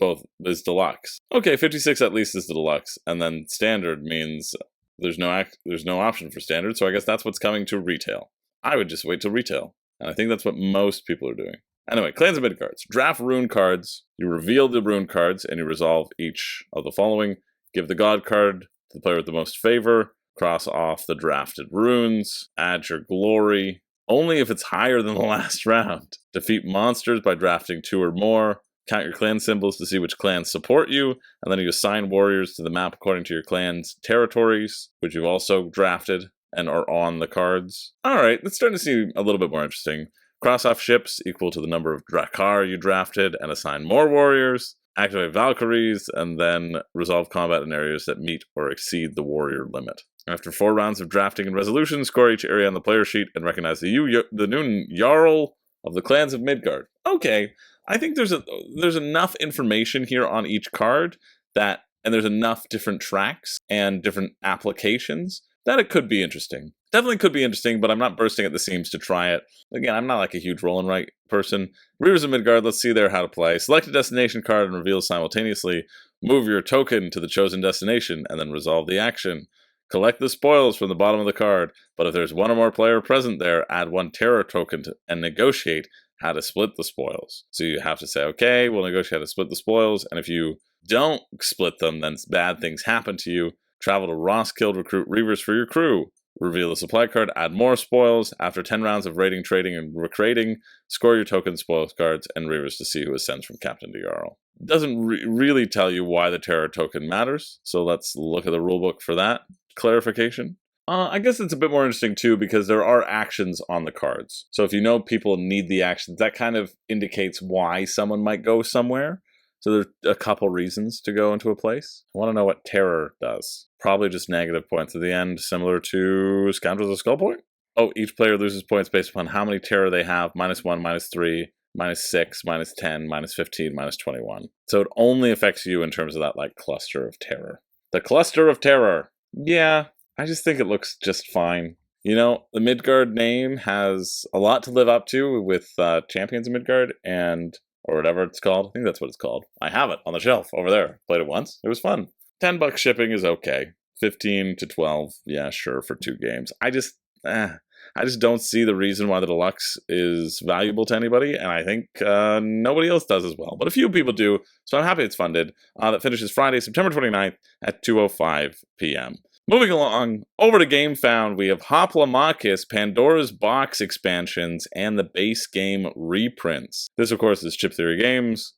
deluxe. Okay, 56 at least is the deluxe, and then standard means there's no option for standard. So I guess that's what's coming to retail. I would just wait till retail, and I think that's what most people are doing. Anyway, Clans of Midgards. Draft rune cards. You reveal the rune cards, and you resolve each of the following. Give the god card to the player with the most favor. Cross off the drafted runes. Add your glory. Only if it's higher than the last round. Defeat monsters by drafting 2 or more. Count your clan symbols to see which clans support you. And then you assign warriors to the map according to your clan's territories, which you've also drafted and are on the cards. Alright, that's starting to seem a little bit more interesting. Cross off ships equal to the number of Drakkar you drafted and assign more warriors. Activate Valkyries, and then resolve combat in areas that meet or exceed the warrior limit. After 4 rounds of drafting and resolution, score each area on the player sheet and recognize the new Jarl of the Clans of Midgard. Okay, I think there's enough information here on each card and there's enough different tracks and different applications that it could be interesting. Definitely could be interesting, but I'm not bursting at the seams to try it. Again, I'm not like a huge roll and write person. Reavers of Midgard, let's see there how to play. Select a destination card and reveal simultaneously. Move your token to the chosen destination and then resolve the action. Collect the spoils from the bottom of the card, but if there's 1 or more player present there, add 1 terror token and negotiate how to split the spoils. So you have to say, okay, we'll negotiate how to split the spoils, and if you don't split them, then bad things happen to you. Travel to Roskilde, recruit Reavers for your crew. Reveal a supply card, add more spoils. After 10 rounds of raiding, trading, and recreating, score your token spoils cards and Reavers to see who ascends from Captain to Jarl. It doesn't really tell you why the terror token matters, so let's look at the rulebook for that clarification. I guess it's a bit more interesting too, because there are actions on the cards. So if you know people need the actions, that kind of indicates why someone might go somewhere. So there's a couple reasons to go into a place. I want to know what terror does. Probably just negative points at the end, similar to Scoundrels of Skullpoint. Oh, each player loses points based upon how many terror they have. -1, -3, -6, -10, -15, -21. So it only affects you in terms of that like cluster of terror. The cluster of terror. Yeah, I just think it looks just fine. You know, the Midgard name has a lot to live up to with Champions of Midgard or whatever it's called. I think that's what it's called. I have it on the shelf over there. Played it once. It was fun. $10 shipping is okay. 15 to 12, yeah, sure, for 2 games. I just don't see the reason why the deluxe is valuable to anybody, and I think nobody else does as well. But a few people do, so I'm happy it's funded. That finishes Friday, September 29th at 2:05 p.m. Moving along, over to GameFound, we have Hoplomachus, Pandora's Box expansions, and the base game reprints. This, of course, is Chip Theory Games.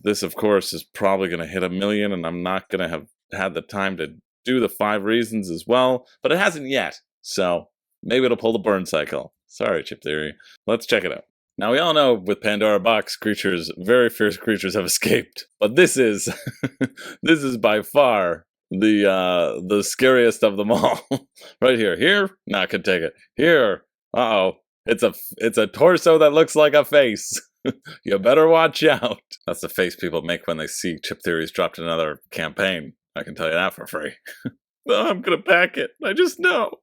This, of course, is probably going to hit 1 million, and I'm not going to have had the time to do the 5 reasons as well, but it hasn't yet, so maybe it'll pull the burn cycle. Sorry, Chip Theory. Let's check it out. Now, we all know with Pandora Box, very fierce creatures have escaped, but this is by far the scariest of them all. Right here, not gonna take it. Here, it's a torso that looks like a face. You better watch out. That's the face people make when they see Chip Theory's dropped another campaign. I can tell you that for free. Well, I'm gonna pack it. I just know.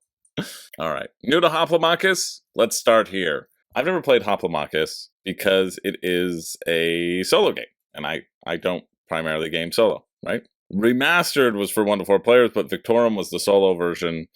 All right. New to Hoplomachus? Let's start here. I've never played Hoplomachus because it is a solo game, and I don't primarily game solo, right? Remastered was for 1 to 4 players, but Victorum was the solo version.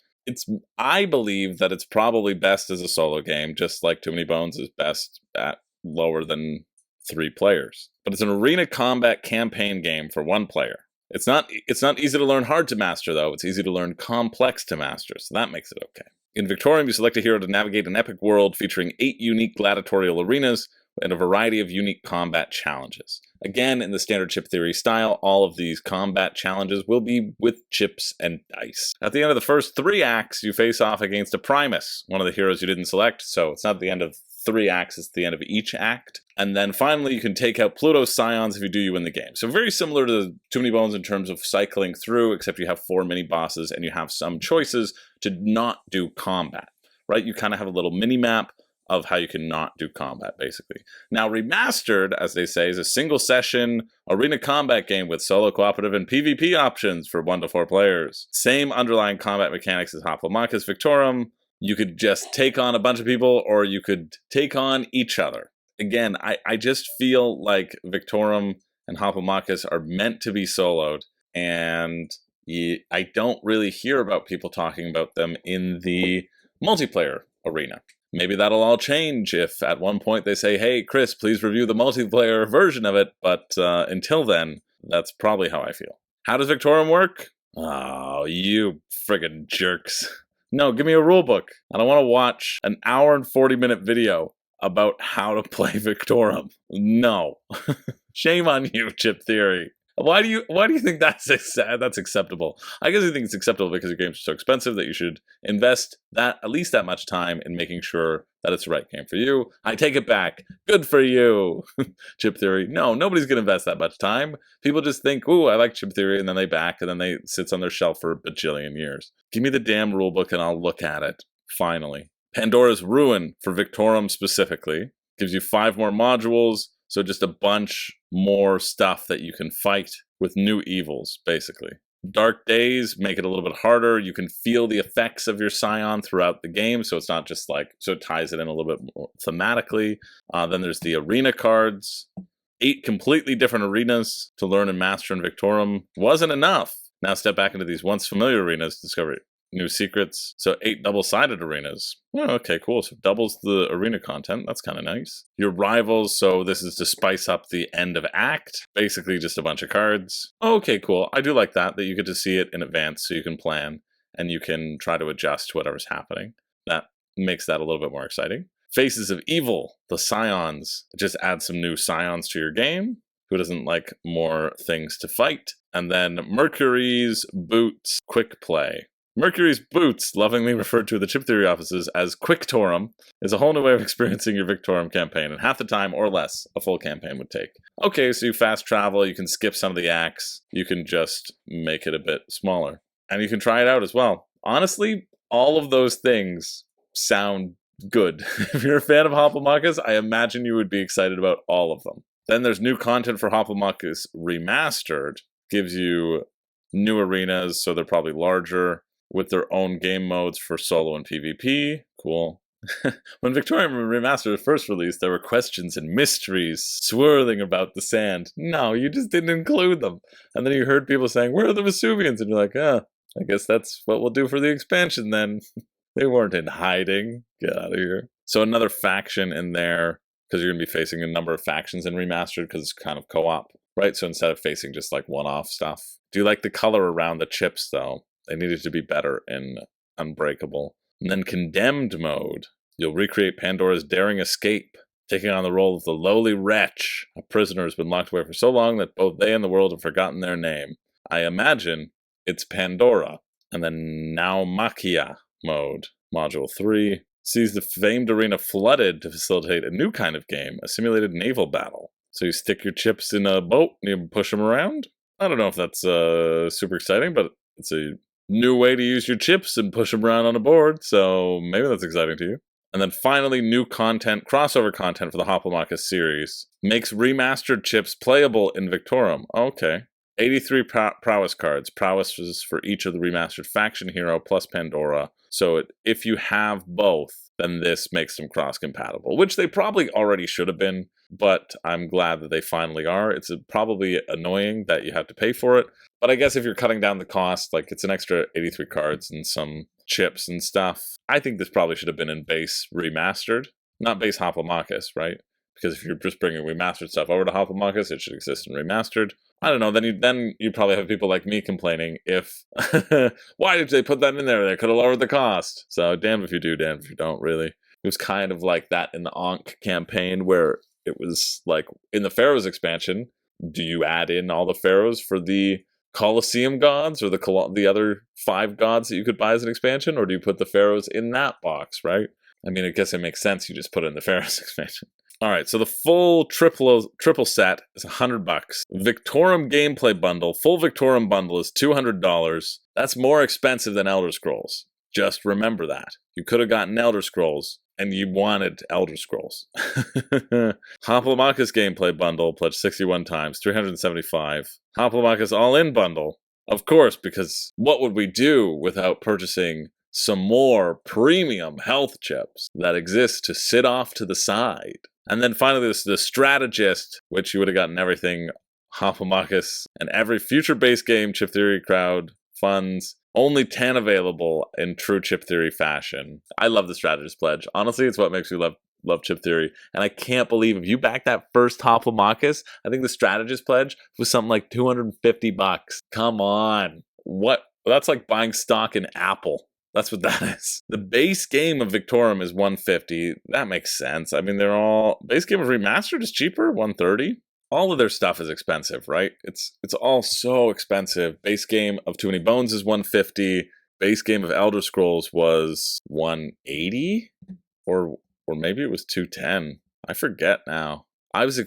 I believe that it's probably best as a solo game, just like Too Many Bones is best at lower than 3 players. But it's an arena combat campaign game for 1 player. It's not easy to learn hard to master, though. It's easy to learn complex to master, so that makes it okay. In Victorium, you select a hero to navigate an epic world featuring 8 unique gladiatorial arenas and a variety of unique combat challenges. Again, in the standard chip theory style, all of these combat challenges will be with chips and dice. At the end of the first 3 acts, you face off against a Primus, one of the heroes you didn't select, so it's not the end of 3 acts, it's the end of each act. And then finally, you can take out Pluto's Scions if you win the game. So very similar to Too Many Bones in terms of cycling through, except you have 4 mini-bosses and you have some choices to not do combat, right? You kind of have a little mini-map of how you can not do combat, basically. Now, Remastered, as they say, is a single-session arena combat game with solo, cooperative, and PvP options for 1 to 4 players. Same underlying combat mechanics as Hoplomachus Victorum. You could just take on a bunch of people, or you could take on each other. Again, I just feel like Victorum and Hoplomachus are meant to be soloed, and I don't really hear about people talking about them in the multiplayer arena. Maybe that'll all change if at one point they say, hey, Chris, please review the multiplayer version of it, but until then, that's probably how I feel. How does Victorum work? Oh, you friggin' jerks. No, give me a rulebook. I don't want to watch an hour and 40-minute video about how to play Victorum. No. Shame on you, Chip Theory. Why do you think that's acceptable? I guess I think it's acceptable because your games are so expensive that you should invest at least that much time in making sure that it's the right game for you. I take it back. Good for you, Chip Theory. No, nobody's going to invest that much time. People just think, ooh, I like Chip Theory, and then they back, and then they sits on their shelf for a bajillion years. Give me the damn rulebook and I'll look at it, finally. Pandora's Ruin, for Victorum specifically, gives you 5 more modules, so just a bunch more stuff that you can fight with new evils, basically. Dark Days make it a little bit harder. You can feel the effects of your Scion throughout the game, so it's not just like, so it ties it in a little bit more thematically. Then there's the arena cards. 8 completely different arenas to learn and master in Victorum wasn't enough. Now step back into these once familiar arenas to discover new secrets. So 8 double-sided arenas. Oh, okay, cool. So doubles the arena content. That's kind of nice. Your rivals. So this is to spice up the end of act. Basically just a bunch of cards. Okay, cool. I do like that you get to see it in advance so you can plan and you can try to adjust to whatever's happening. That makes that a little bit more exciting. Faces of Evil. The Scions. Just add some new Scions to your game. Who doesn't like more things to fight? And then Mercury's Boots Quick Play. Mercury's Boots, lovingly referred to in the Chip Theory offices as Quicktorum, is a whole new way of experiencing your Victorum campaign, and half the time or less a full campaign would take. Okay, so you fast travel, you can skip some of the acts, you can just make it a bit smaller. And you can try it out as well. Honestly, all of those things sound good. If you're a fan of Hoplomachus, I imagine you would be excited about all of them. Then there's new content for Hoplomachus Remastered. Gives you new arenas, so they're probably larger, with their own game modes for solo and PvP. Cool. When Victorium Remastered was first released, there were questions and mysteries swirling about the sand. No, you just didn't include them. And then you heard people saying, where are the Vesuvians? And you're like, I guess that's what we'll do for the expansion then. They weren't in hiding. Get out of here. So another faction in there, because you're going to be facing a number of factions in Remastered, because it's kind of co-op, right? So instead of facing just like one-off stuff. Do you like the color around the chips, though? They needed to be better in Unbreakable. And then Condemned mode. You'll recreate Pandora's daring escape, taking on the role of the lowly wretch. A prisoner has been locked away for so long that both they and the world have forgotten their name. I imagine it's Pandora. And then Naumachia mode. Module 3 sees the famed arena flooded to facilitate a new kind of game, a simulated naval battle. So you stick your chips in a boat and you push them around? I don't know if that's super exciting, but it's a new way to use your chips and push them around on a board, so maybe that's exciting to you. And then finally, new content, crossover content for the Hoplomachus series. Makes remastered chips playable in Victorum. Okay. 83 prowess cards. Prowess was for each of the remastered faction hero plus Pandora. So if you have both, then this makes them cross-compatible, which they probably already should have been, but I'm glad that they finally are. It's probably annoying that you have to pay for it, but I guess if you're cutting down the cost, like it's an extra 83 cards and some chips and stuff, I think this probably should have been in base remastered, not base Hoplomachus, right? Because if you're just bringing remastered stuff over to Hoplomachus, it should exist in remastered. I don't know, then you probably have people like me complaining if, why did they put that in there? They could have lowered the cost. So damn if you do, damn if you don't, really. It was kind of like that in the Ankh campaign where it was like, in the Pharaohs expansion, do you add in all the Pharaohs for the Colosseum gods or the other 5 gods that you could buy as an expansion? Or do you put the Pharaohs in that box, right? I mean, I guess it makes sense you just put it in the Pharaohs expansion. All right, so the full triple set is $100. Victorum gameplay bundle, full Victorum bundle is $200. That's more expensive than Elder Scrolls. Just remember that. You could have gotten Elder Scrolls, and you wanted Elder Scrolls. Hoplomachus gameplay bundle, pledged 61 times, $375. Hoplomachus all-in bundle, of course, because what would we do without purchasing some more premium health chips that exist to sit off to the side? And then finally, there's the Strategist, which you would have gotten everything Hoplomachus and every future base game Chip Theory crowd funds. Only 10 available in true Chip Theory fashion. I love the Strategist pledge. Honestly, it's what makes me love Chip Theory. And I can't believe if you back that first Hoplomachus, I think the Strategist pledge was something like $250. Come on. What? That's like buying stock in Apple. That's what that is. The base game of Victorum is $150. That makes sense. I mean, they're all... Base game of Remastered is cheaper, $130. All of their stuff is expensive, right? It's all so expensive. Base game of Too Many Bones is $150. Base game of Elder Scrolls was $180? Or maybe it was $210. I forget now. I was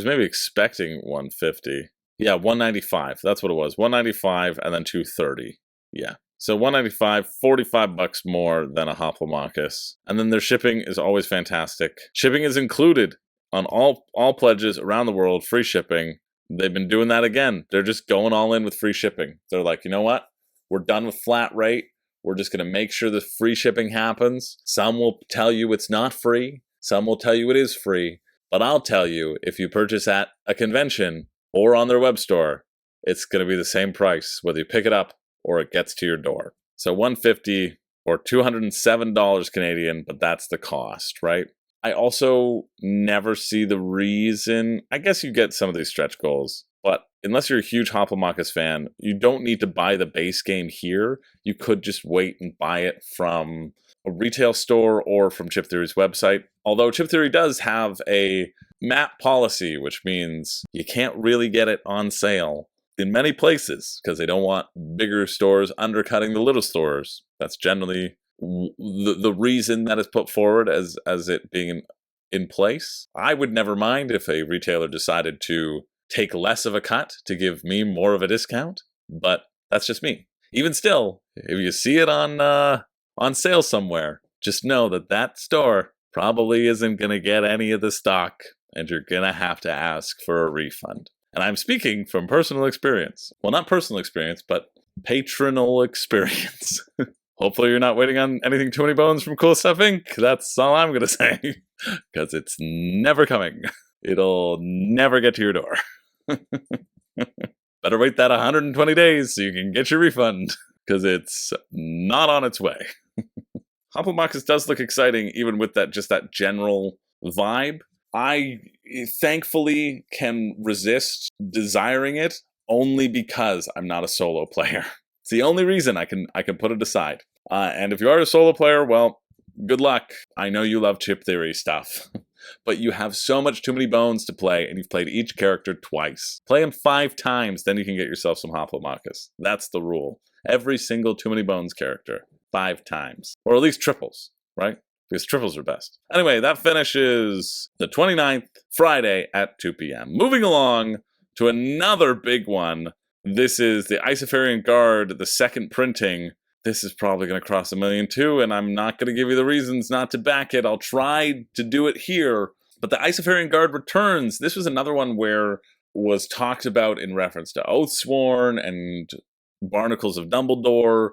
maybe expecting $150. Yeah, $195. That's what it was. $195 and then $230. Yeah. So $195, $45 more than a Hoplomachus. And then their shipping is always fantastic. Shipping is included on all pledges around the world, free shipping. They've been doing that again. They're just going all in with free shipping. They're like, you know what? We're done with flat rate. We're just going to make sure the free shipping happens. Some will tell you it's not free. Some will tell you it is free. But I'll tell you, if you purchase at a convention or on their web store, it's going to be the same price, whether you pick it up or it gets to your door. So $150 or $207 Canadian, but that's the cost, right? I also never see the reason. I guess you get some of these stretch goals, but unless you're a huge Hoplomachus fan, you don't need to buy the base game here. You could just wait and buy it from a retail store or from Chip Theory's website. Although Chip Theory does have a map policy, which means you can't really get it on sale in many places because they don't want bigger stores undercutting the little stores. That's generally the reason that is put forward as it being in place. I would never mind if a retailer decided to take less of a cut to give me more of a discount, but that's just me. Even still, if you see it on sale somewhere, just know that store probably isn't going to get any of the stock, and you're going to have to ask for a refund. And I'm speaking from personal experience. Well, not personal experience, but patronal experience. Hopefully you're not waiting on anything Too Many Bones from Cool Stuff Inc. That's all I'm going to say. Because it's never coming. It'll never get to your door. Better wait that 120 days so you can get your refund. Because it's not on its way. Hoplomachus does look exciting, even with that general vibe. I thankfully can resist desiring it only because I'm not a solo player. It's the only reason I can put it aside. And if you are a solo player, well, good luck. I know you love Chip Theory stuff. But you have so much Too Many Bones to play, and you've played each character twice. Play them 5 times, then you can get yourself some Hoplomachus. That's the rule. Every single Too Many Bones character, 5 times. Or at least triples, right? Because triples are best. Anyway, that finishes the 29th, Friday at 2 p.m. Moving along to another big one. This is the Isofarian Guard, the second printing. This is probably going to cross 1 million too, and I'm not going to give you the reasons not to back it. I'll try to do it here. But the Isofarian Guard returns. This was another one where was talked about in reference to Oathsworn and Barnacles of Dumbledore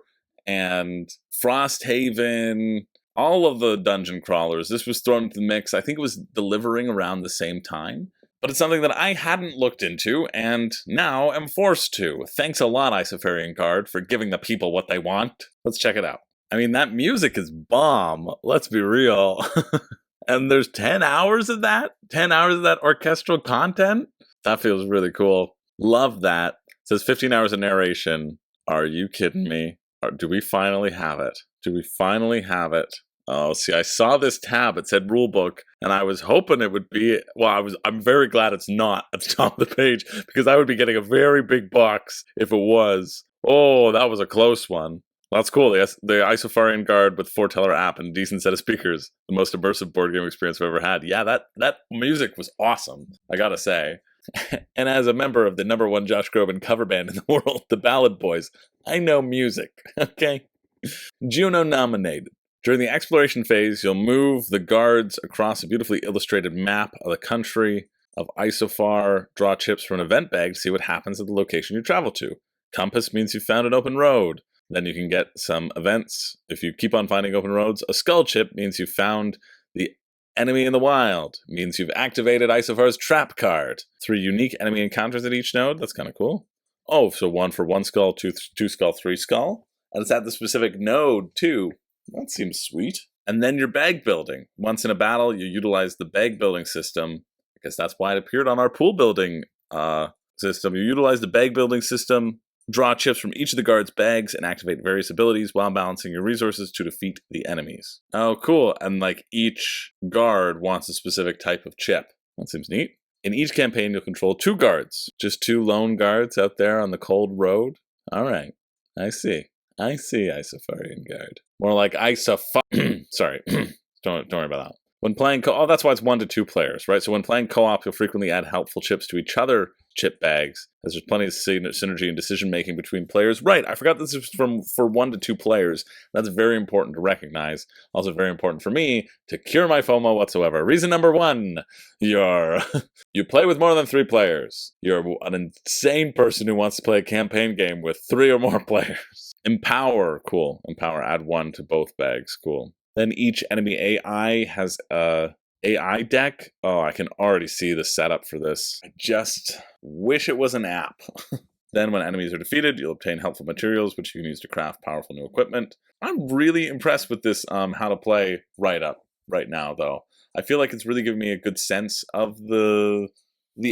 and Frosthaven, all of the dungeon crawlers. This was thrown into the mix. I think it was delivering around the same time. But it's something that I hadn't looked into, and now am forced to. Thanks a lot, Isofarian Guard, for giving the people what they want. Let's check it out. I mean, that music is bomb. Let's be real. And there's 10 hours of that? 10 hours of that orchestral content? That feels really cool. Love that. It says 15 hours of narration. Are you kidding me? Do we finally have it? Do we finally have it? Oh, see, I saw this tab. It said rulebook, and I was hoping it would be. Well, I'm very glad it's not at the top of the page, because I would be getting a very big box if it was. Oh, that was a close one. That's cool. The Isofarian Guard with foreteller app and a decent set of speakers. The most immersive board game experience I've ever had. Yeah, that music was awesome, I gotta say. And as a member of the #1 Josh Groban cover band in the world, the Ballad Boys, I know music, okay? Juno nominated. During the exploration phase, you'll move the guards across a beautifully illustrated map of the country of Isofar. Draw chips from an event bag to see what happens at the location you travel to. Compass means you've found an open road. Then you can get some events. If you keep on finding open roads, a skull chip means you've found the enemy in the wild. Means you've activated Isofar's trap card. 3 unique enemy encounters at each node. That's kind of cool. Oh, so 1 for 1 skull, 2 skull, 3 skull. And it's at the specific node, too. That seems sweet. And then your bag building. Once in a battle, you utilize the bag building system. I guess that's why it appeared on our pool building system. You utilize the bag building system, draw chips from each of the guards' bags, and activate various abilities while balancing your resources to defeat the enemies. Oh, cool. And like each guard wants a specific type of chip. That seems neat. In each campaign, you'll control 2 guards. Just 2 lone guards out there on the cold road. All right. I see, Isofarian Guard. More like Sorry. Don't worry about that. When playing that's why it's 1 to 2 players, right? So when playing co-op, you'll frequently add helpful chips to each other chip bags, as there's plenty of synergy and decision-making between players. Right, I forgot this is for 1 to 2 players. That's very important to recognize. Also very important for me to cure my FOMO whatsoever. Reason number 1, you play with more than 3 players. You're an insane person who wants to play a campaign game with 3 or more players. Empower, cool. Empower, add 1 to both bags, cool. Then each enemy AI has a AI deck. Oh, I can already see the setup for this. I just wish it was an app. Then when enemies are defeated, you'll obtain helpful materials, which you can use to craft powerful new equipment. I'm really impressed with this how to play write-up right now, though. I feel like it's really giving me a good sense of the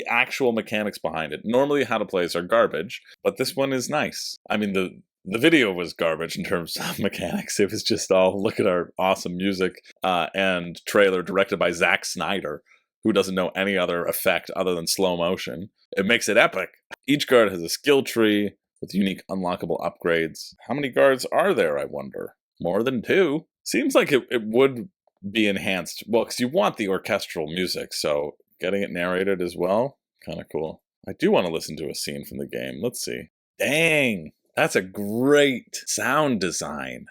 actual mechanics behind it. Normally, how to plays are garbage, but this one is nice. I mean, the video was garbage in terms of mechanics. It was just all, look at our awesome music and trailer directed by Zack Snyder, who doesn't know any other effect other than slow motion. It makes it epic. Each guard has a skill tree with unique unlockable upgrades. How many guards are there, I wonder? More than 2? Seems like it would be enhanced. Well, because you want the orchestral music, so getting it narrated as well, kind of cool. I do want to listen to a scene from the game. Let's see. Dang! That's a great sound design.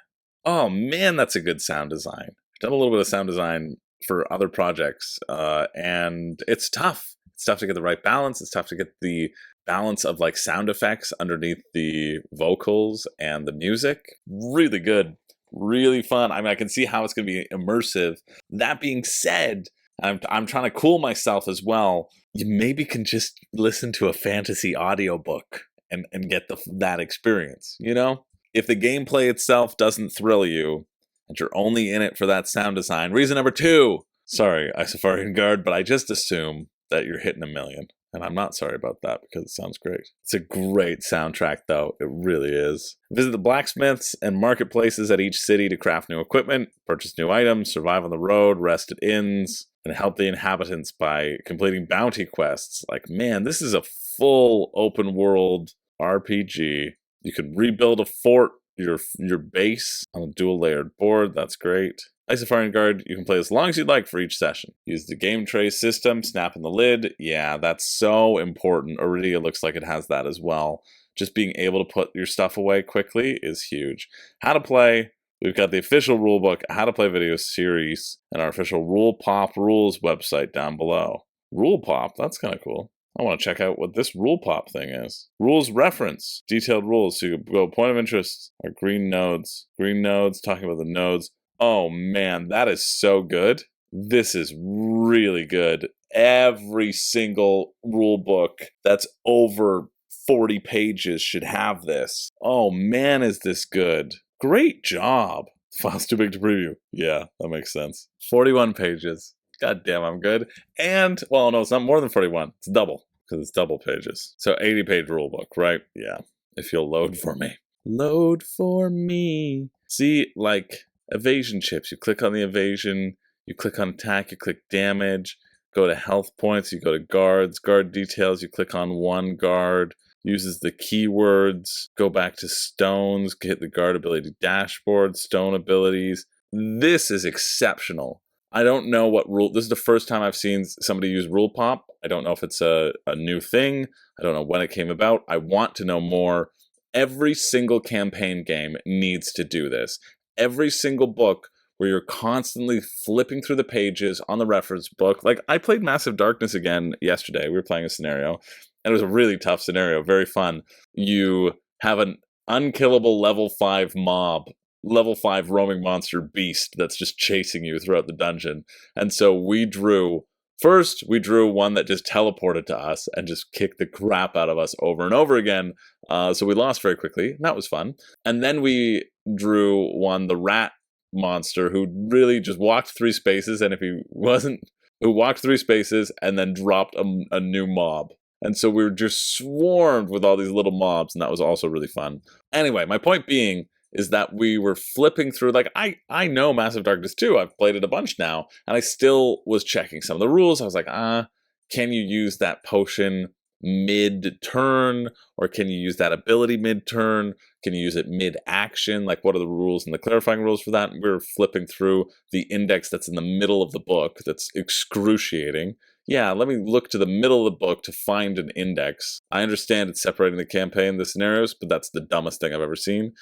Oh man, that's a good sound design. I've done a little bit of sound design for other projects, and it's tough. It's tough to get the right balance. It's tough to get the balance of like sound effects underneath the vocals and the music. Really good, really fun. I mean, I can see how it's going to be immersive. That being said, I'm trying to cool myself as well. You maybe can just listen to a fantasy audiobook and get that experience, you know? If the gameplay itself doesn't thrill you, and you're only in it for that sound design, reason number 2, sorry, Isofarian Guard, but I just assume that you're hitting 1 million. And I'm not sorry about that because it sounds great. It's a great soundtrack, though. It really is. Visit the blacksmiths and marketplaces at each city to craft new equipment, purchase new items, survive on the road, rest at inns, and help the inhabitants by completing bounty quests. Like, man, this is a full open world RPG. You can rebuild a fort, your base on a dual layered board. That's great. Isofarian Guard, you can play as long as you'd like for each session. Use the game tray system, snapping the lid. Yeah, that's so important. Iridia looks like it has that as well. Just being able to put your stuff away quickly is huge. How to play. We've got the official rulebook, How to Play video series, and our official Rule Pop rules website down below. Rule Pop, that's kind of cool. I want to check out what this rule pop thing is. Rules reference, detailed rules. So you go point of interest are green nodes. Green nodes, talking about the nodes. Oh man, that is so good. This is really good. Every single rule book that's over 40 pages should have this. Oh man, is this good. Great job. File's too big to preview. Yeah, that makes sense. 41 pages. God damn, I'm good. And, well, no, it's not more than 41. It's double, because it's double pages. So 80-page rulebook, right? Yeah, if you'll load for me. Load for me. See, like, evasion chips. You click on the evasion, you click on attack, you click damage, go to health points, you go to guards, guard details, you click on one guard, uses the keywords, go back to stones, hit the guard ability dashboard, stone abilities. This is exceptional. I don't know what rule, this is the first time I've seen somebody use rule pop. I don't know if it's a new thing. I don't know when it came about. I want to know more. Every single campaign game needs to do this. Every single book where you're constantly flipping through the pages on the reference book. Like, I played Massive Darkness again yesterday. We were playing a scenario, and it was a really tough scenario, very fun. You have an unkillable level 5 mob, level 5 roaming monster beast that's just chasing you throughout the dungeon. And so we drew one that just teleported to us and just kicked the crap out of us over and over again. So we lost very quickly, and that was fun. And then we drew one, the rat monster, who really just walked 3 spaces, and if he wasn't, who walked 3 spaces and then dropped a new mob. And so we were just swarmed with all these little mobs, and that was also really fun. Anyway, my point being is that we were flipping through, like, I know Massive Darkness 2, I've played it a bunch now, and I still was checking some of the rules. I was like, can you use that potion mid-turn, or can you use that ability mid-turn? Can you use it mid-action? Like, what are the rules and the clarifying rules for that? And we were flipping through the index that's in the middle of the book that's excruciating. Yeah, let me look to the middle of the book to find an index. I understand it's separating the campaign, the scenarios, but that's the dumbest thing I've ever seen.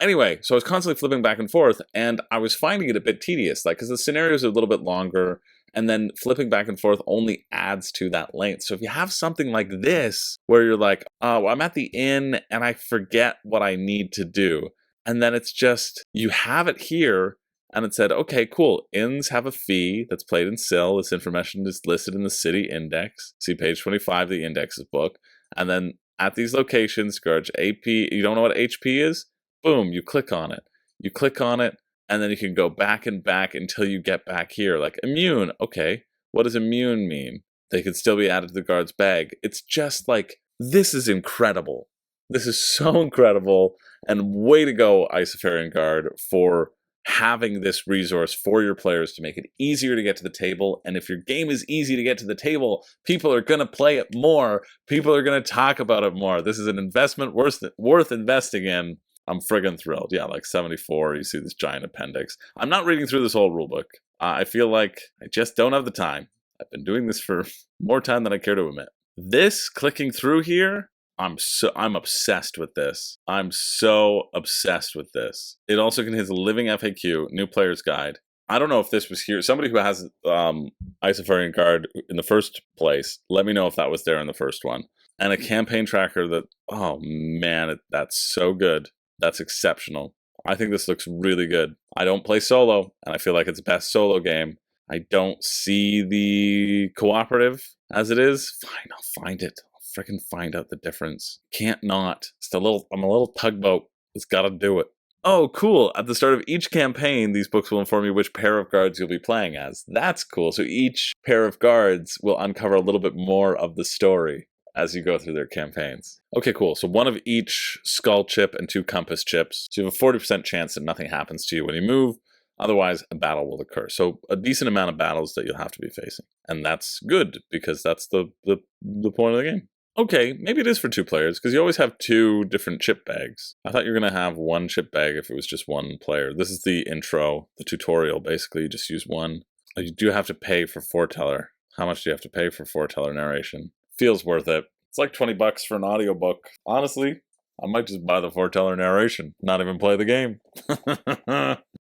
Anyway, so I was constantly flipping back and forth, and I was finding it a bit tedious, like, because the scenarios are a little bit longer, and then flipping back and forth only adds to that length. So if you have something like this, where you're like, oh, I'm at the inn, and I forget what I need to do, and then it's just, you have it here, and it said, okay, cool, inns have a fee that's paid in sil. This information is listed in the city index. See page 25 of the indexes book. And then at these locations, Scourge AP, you don't know what HP is? Boom, you click on it. You click on it, and then you can go back and back until you get back here. Like, immune, okay, what does immune mean? They could still be added to the guard's bag. It's just like, this is incredible. This is so incredible, and way to go, Isofarian Guard, for having this resource for your players to make it easier to get to the table. And if your game is easy to get to the table, people are going to play it more. People are going to talk about it more. This is an investment worth investing in. I'm friggin' thrilled. Yeah, like 74, you see this giant appendix. I'm not reading through this whole rulebook. I feel like I just don't have the time. I've been doing this for more time than I care to admit. This, clicking through here, I'm obsessed with this. I'm so obsessed with this. It also contains a living FAQ, new player's guide. I don't know if this was here. Somebody who has Isofarian Guard in the first place, let me know if that was there in the first one. And a campaign tracker that, oh man, that's so good. That's exceptional. I think this looks really good. I don't play solo, and I feel like it's the best solo game. I don't see the cooperative as it is. Fine, I'll find it. Freaking find out the difference. Can't not. I'm a little tugboat. It's gotta do it. Oh, cool. At the start of each campaign, these books will inform you which pair of guards you'll be playing as. That's cool. So each pair of guards will uncover a little bit more of the story as you go through their campaigns. Okay, cool. So one of each skull chip and 2 compass chips. So you have a 40% chance that nothing happens to you when you move. Otherwise, a battle will occur. So a decent amount of battles that you'll have to be facing. And that's good, because that's the point of the game. Okay, maybe it is for 2 players, because you always have 2 different chip bags. I thought you were going to have 1 chip bag if it was just 1 player. This is the intro, the tutorial, basically. You just use 1. You do have to pay for foreteller. How much do you have to pay for foreteller narration? Feels worth it. It's like $20 for an audiobook. Honestly, I might just buy the foreteller narration, not even play the game.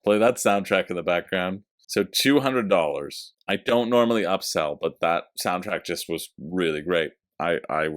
Play that soundtrack in the background. So $200. I don't normally upsell, but that soundtrack just was really great. I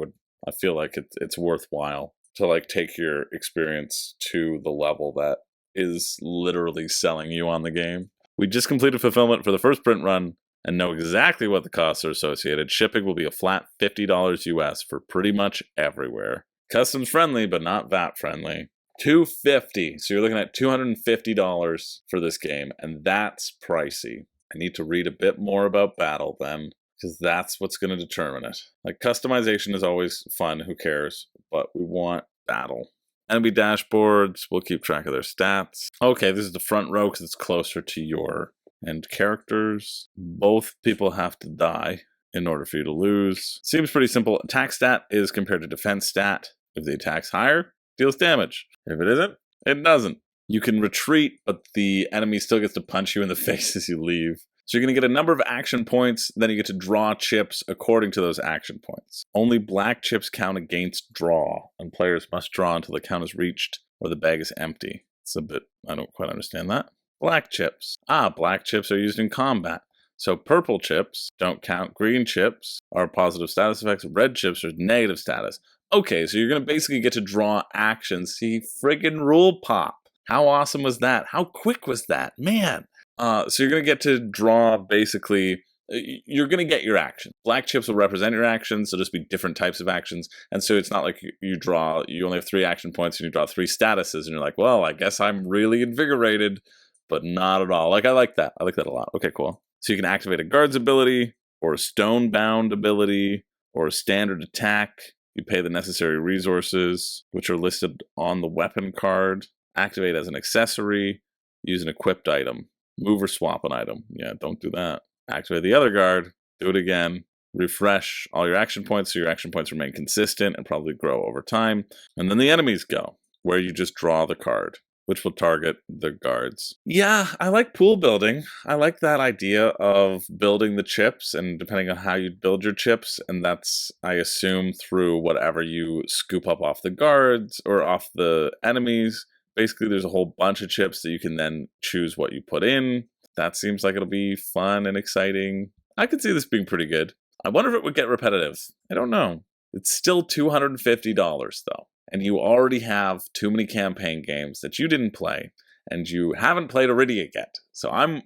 feel like it's worthwhile to like take your experience to the level that is literally selling you on the game. We just completed fulfillment for the first print run and know exactly what the costs are associated. Shipping will be a flat $50 US for pretty much everywhere. Customs friendly, but not VAT friendly. $250. So you're looking at $250 for this game, and that's pricey. I need to read a bit more about Battle then, because that's what's going to determine it. Like, customization is always fun, who cares? But we want Battle. Enemy dashboards, we'll keep track of their stats. Okay, this is the front row because it's closer to your end characters. Both people have to die in order for you to lose. Seems pretty simple. Attack stat is compared to defense stat. If the attack's higher, deals damage. If it isn't, it doesn't. You can retreat, but the enemy still gets to punch you in the face as you leave. So you're going to get a number of action points, then you get to draw chips according to those action points. Only black chips count against draw, and players must draw until the count is reached or the bag is empty. It's a bit, I don't quite understand that. Black chips. Black chips are used in combat. So purple chips don't count, green chips are positive status effects, red chips are negative status. Okay, so you're going to basically get to draw actions. See, friggin' rule pop. How awesome was that? How quick was that? Man. So you're going to get to draw basically, you're going to get your action. Black chips will represent your actions, so just be different types of actions. And so it's not like you only have 3 action points and you draw 3 statuses and you're like, well, I guess I'm really invigorated, but not at all. Like, I like that. I like that a lot. Okay, cool. So you can activate a guard's ability or a stone-bound ability or a standard attack. You pay the necessary resources, which are listed on the weapon card. Activate as an accessory. Use an equipped item. Move or swap an item. Yeah, don't do that. Activate the other guard. Do it again. Refresh all your action points so your action points remain consistent and probably grow over time. And then the enemies go, where you just draw the card, which will target the guards. Yeah, I like pool building. I like that idea of building the chips, and depending on how you build your chips, and that's, I assume, through whatever you scoop up off the guards or off the enemies. Basically, there's a whole bunch of chips that you can then choose what you put in. That seems like it'll be fun and exciting. I could see this being pretty good. I wonder if it would get repetitive. I don't know. It's still $250 though. And you already have too many campaign games that you didn't play. And you haven't played Iridia yet. So I'm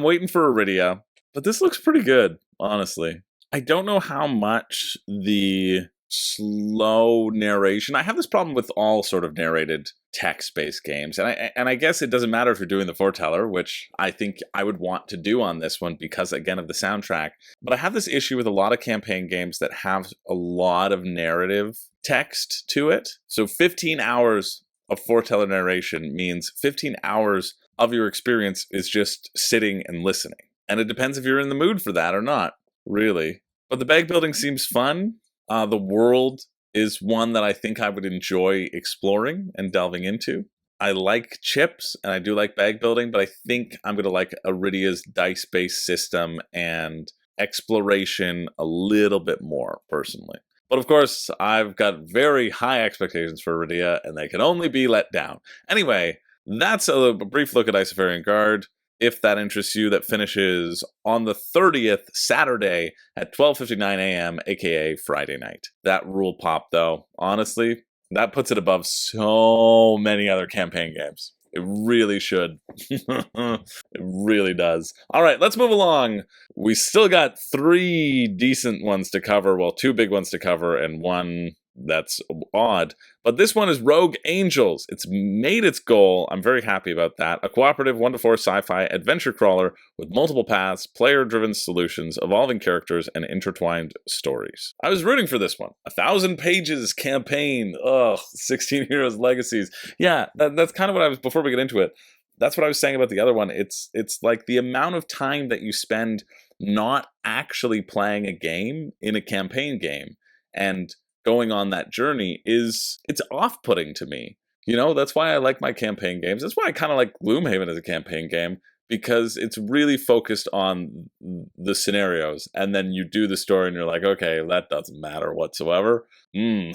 waiting for Iridia. But this looks pretty good, honestly. I don't know how much the slow narration. I have this problem with all sort of narrated text-based games, and I guess it doesn't matter if you're doing the foreteller, which I think I would want to do on this one because, again, of the soundtrack. But I have this issue with a lot of campaign games that have a lot of narrative text to it. So 15 hours of foreteller narration means 15 hours of your experience is just sitting and listening. And it depends if you're in the mood for that or not, really. But the bag building seems fun. The world is one that I think I would enjoy exploring and delving into. I like chips, and I do like bag building, but I think I'm going to like Iridia's dice-based system and exploration a little bit more, personally. But of course, I've got very high expectations for Iridia, and they can only be let down. Anyway, that's a brief look at Isofarian Guard. If that interests you, that finishes on the 30th, Saturday at 12:59 a.m., aka Friday night. That rule pop, though, honestly, that puts it above so many other campaign games. It really should. It really does. All right, let's move along. We still got 3 decent ones to cover. Well, 2 big ones to cover and 1 that's odd. But this one is Rogue Angels. It's made its goal. I'm very happy about that. A cooperative 1-4 sci-fi adventure crawler with multiple paths, player-driven solutions, evolving characters, and intertwined stories. I was rooting for this one. 1,000 pages campaign. Ugh, 16 Heroes Legacies. Yeah, that's kind of what I was, before we get into it, that's what I was saying about the other one. It's like the amount of time that you spend not actually playing a game in a campaign game and going on that journey it's off-putting to me. You know, that's why I like my campaign games. That's why I kind of like Gloomhaven as a campaign game, because it's really focused on the scenarios, and then you do the story and you're like, okay, that doesn't matter whatsoever. Am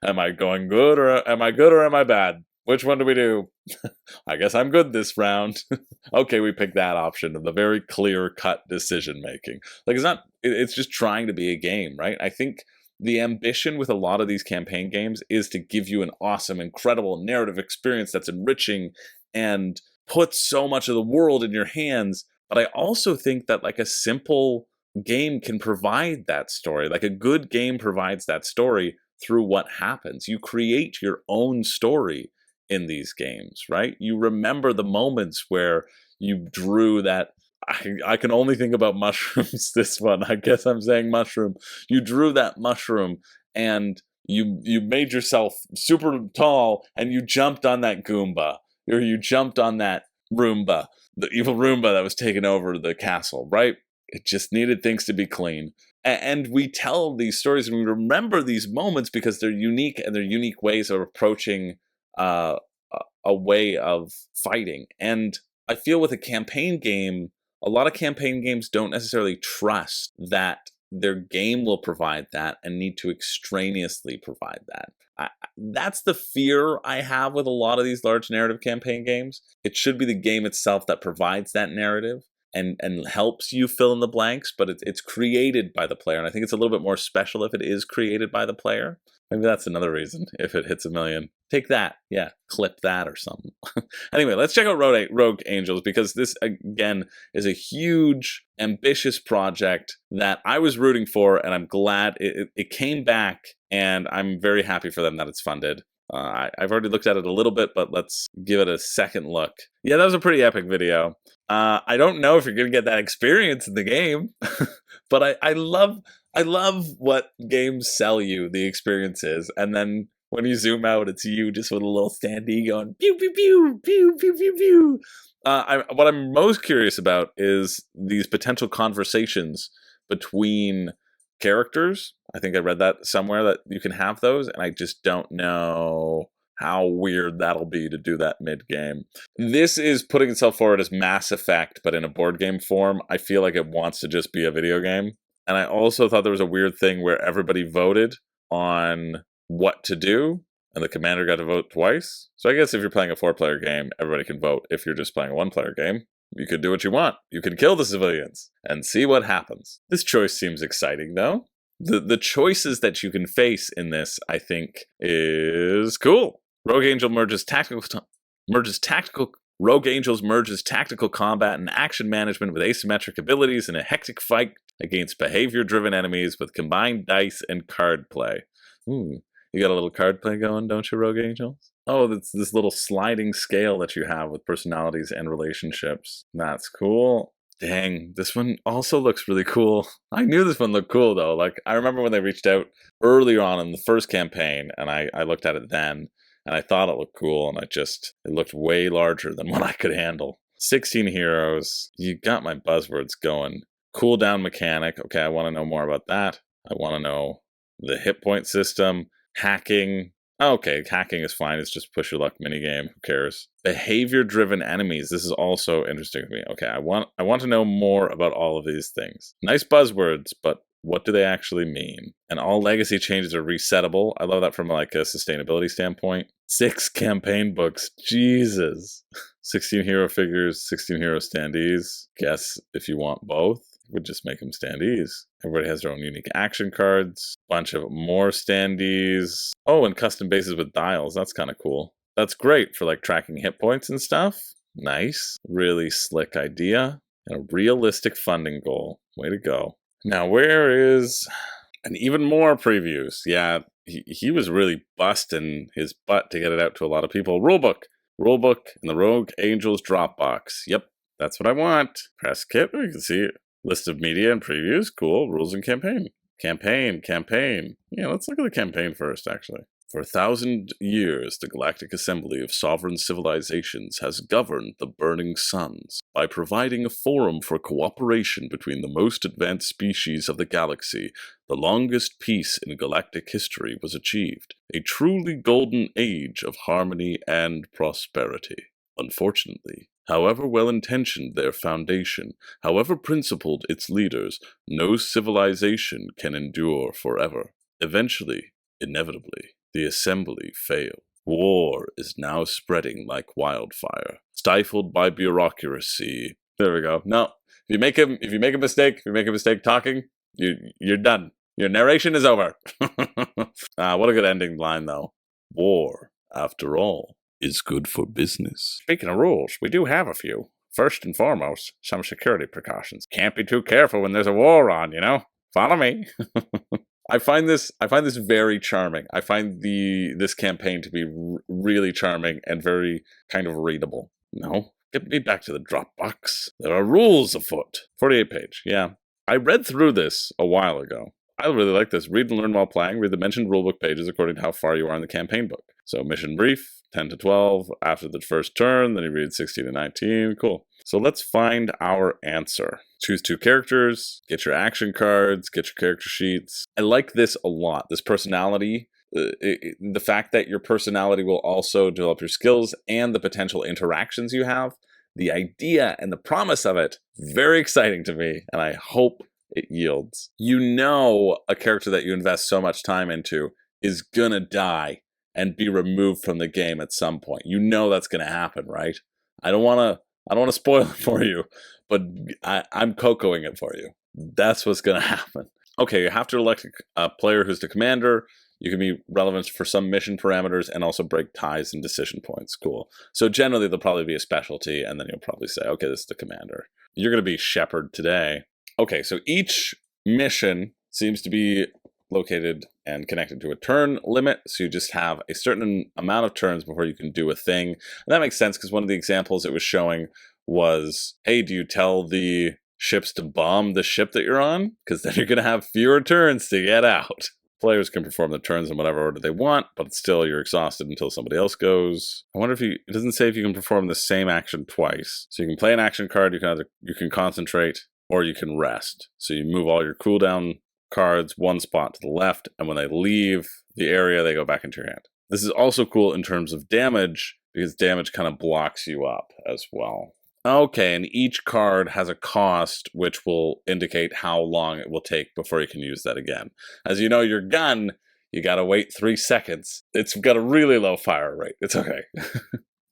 I going good or am I bad? Which one do we do? I guess I'm good this round. Okay, we pick that option of the very clear-cut decision-making. Like, it's just trying to be a game, right? I think the ambition with a lot of these campaign games is to give you an awesome, incredible narrative experience that's enriching and puts so much of the world in your hands. But I also think that like a simple game can provide that story. Like a good game provides that story through what happens. You create your own story in these games, right? You remember the moments where you drew that. I can only think about mushrooms this one. I guess I'm saying mushroom. You drew that mushroom and you made yourself super tall and you jumped on that Goomba, or you jumped on that Roomba, the evil Roomba that was taking over the castle, right? It just needed things to be clean. And we tell these stories and we remember these moments because they're unique, and they're unique ways of approaching a way of fighting. And I feel with a campaign game, a lot of campaign games don't necessarily trust that their game will provide that and need to extraneously provide that. That's the fear I have with a lot of these large narrative campaign games. It should be the game itself that provides that narrative and helps you fill in the blanks, but it's created by the player. And I think it's a little bit more special if it is created by the player. Maybe that's another reason if it hits 1 million. Take that. Yeah, clip that or something. Anyway, let's check out Rogue Angels, because this, again, is a huge, ambitious project that I was rooting for, and I'm glad it came back, and I'm very happy for them that it's funded. I've already looked at it a little bit, but let's give it a second look. Yeah, that was a pretty epic video. I don't know if you're going to get that experience in the game, but I love what games sell you the experience is, and then when you zoom out, it's you just with a little standee going pew pew pew pew pew pew pew. What I'm most curious about is these potential conversations between characters. I think I read that somewhere that you can have those, and I just don't know how weird that'll be to do that mid-game. This is putting itself forward as Mass Effect, but in a board game form. I feel like it wants to just be a video game. And I also thought there was a weird thing where everybody voted on what to do, and the commander got to vote twice. So I guess if you're playing a 4-player game, everybody can vote. If you're just playing a 1-player game, you could do what you want. You can kill the civilians and see what happens. This choice seems exciting, though. The choices that you can face in this, I think, is cool. Rogue Angels merges tactical combat and action management with asymmetric abilities in a hectic fight against behavior-driven enemies with combined dice and card play. Ooh, you got a little card play going, don't you, Rogue Angels? Oh, that's this little sliding scale that you have with personalities and relationships. That's cool. Dang, this one also looks really cool. I knew this one looked cool, though. Like, I remember when they reached out earlier on in the first campaign, and I looked at it then, and I thought it looked cool, and it looked way larger than what I could handle. 16 heroes. You got my buzzwords going. Cooldown mechanic. Okay, I want to know more about that. I want to know the hit point system. Hacking. Okay, hacking is fine. It's just push your luck minigame. Who cares? Behavior-driven enemies. This is also interesting to me. Okay, I want to know more about all of these things. Nice buzzwords, but what do they actually mean? And all legacy changes are resettable. I love that from like a sustainability standpoint. 6 campaign books. Jesus. 16 hero figures, 16 hero standees. Guess if you want both, would just make them standees. Everybody has their own unique action cards. Bunch of more standees. Oh, and custom bases with dials. That's kind of cool. That's great for like tracking hit points and stuff. Nice. Really slick idea. And a realistic funding goal. Way to go. Now, where is... And even more previews. Yeah, he was really busting his butt to get it out to a lot of people. Rulebook in the Rogue Angels Dropbox. Yep, that's what I want. Press kit. We can see it. List of media and previews. Cool. Rules and campaign. Campaign. Yeah, let's look at the campaign first, actually. For 1,000 years, the Galactic Assembly of Sovereign Civilizations has governed the Burning Suns by providing a forum for cooperation between the most advanced species of the galaxy. The longest peace in galactic history was achieved, a truly golden age of harmony and prosperity. Unfortunately, however well-intentioned their foundation, however principled its leaders, no civilization can endure forever. Eventually, inevitably, the assembly failed. War is now spreading like wildfire, stifled by bureaucracy. There we go. No, if you make a mistake talking, you're done. Your narration is over. What a good ending line, though. War, after all, is good for business. Speaking of rules, we do have a few. First and foremost, some security precautions. Can't be too careful when there's a war on, you know? Follow me. I find this very charming. I find this campaign to be really charming and very kind of readable. No, get me back to the Dropbox. There are rules afoot. 48 page, yeah. I read through this a while ago. I really like this. Read and learn while playing. Read the mentioned rulebook pages according to how far you are in the campaign book. So mission brief, 10 to 12. After the first turn, then you read 16 to 19. Cool. So let's find our answer. Choose 2 characters, get your action cards, get your character sheets. I like this a lot. This personality, the fact that your personality will also develop your skills and the potential interactions you have. The idea and the promise of it, very exciting to me, and I hope it yields. You know a character that you invest so much time into is gonna die and be removed from the game at some point. You know that's gonna happen, right? I don't wanna spoil it for you, but I'm cocoing it for you. That's what's gonna happen. Okay, you have to elect a player who's the commander. You can be relevant for some mission parameters and also break ties and decision points. Cool. So generally there'll probably be a specialty, and then you'll probably say, okay, this is the commander. You're gonna be Shepherd today. Okay, so each mission seems to be located and connected to a turn limit, so you just have a certain amount of turns before you can do a thing. And that makes sense because one of the examples it was showing was, hey, do you tell the ships to bomb the ship that you're on? Because then you're going to have fewer turns to get out. Players can perform the turns in whatever order they want, but still you're exhausted until somebody else goes. I wonder if it doesn't say if you can perform the same action twice. So you can play an action card, you can concentrate, or you can rest. So you move all your cooldown cards one spot to the left, and when they leave the area, they go back into your hand. This is also cool in terms of damage, because damage kind of blocks you up as well. Okay, and each card has a cost which will indicate how long it will take before you can use that again. As you know, your gun, you gotta wait 3 seconds. It's got a really low fire rate. It's okay.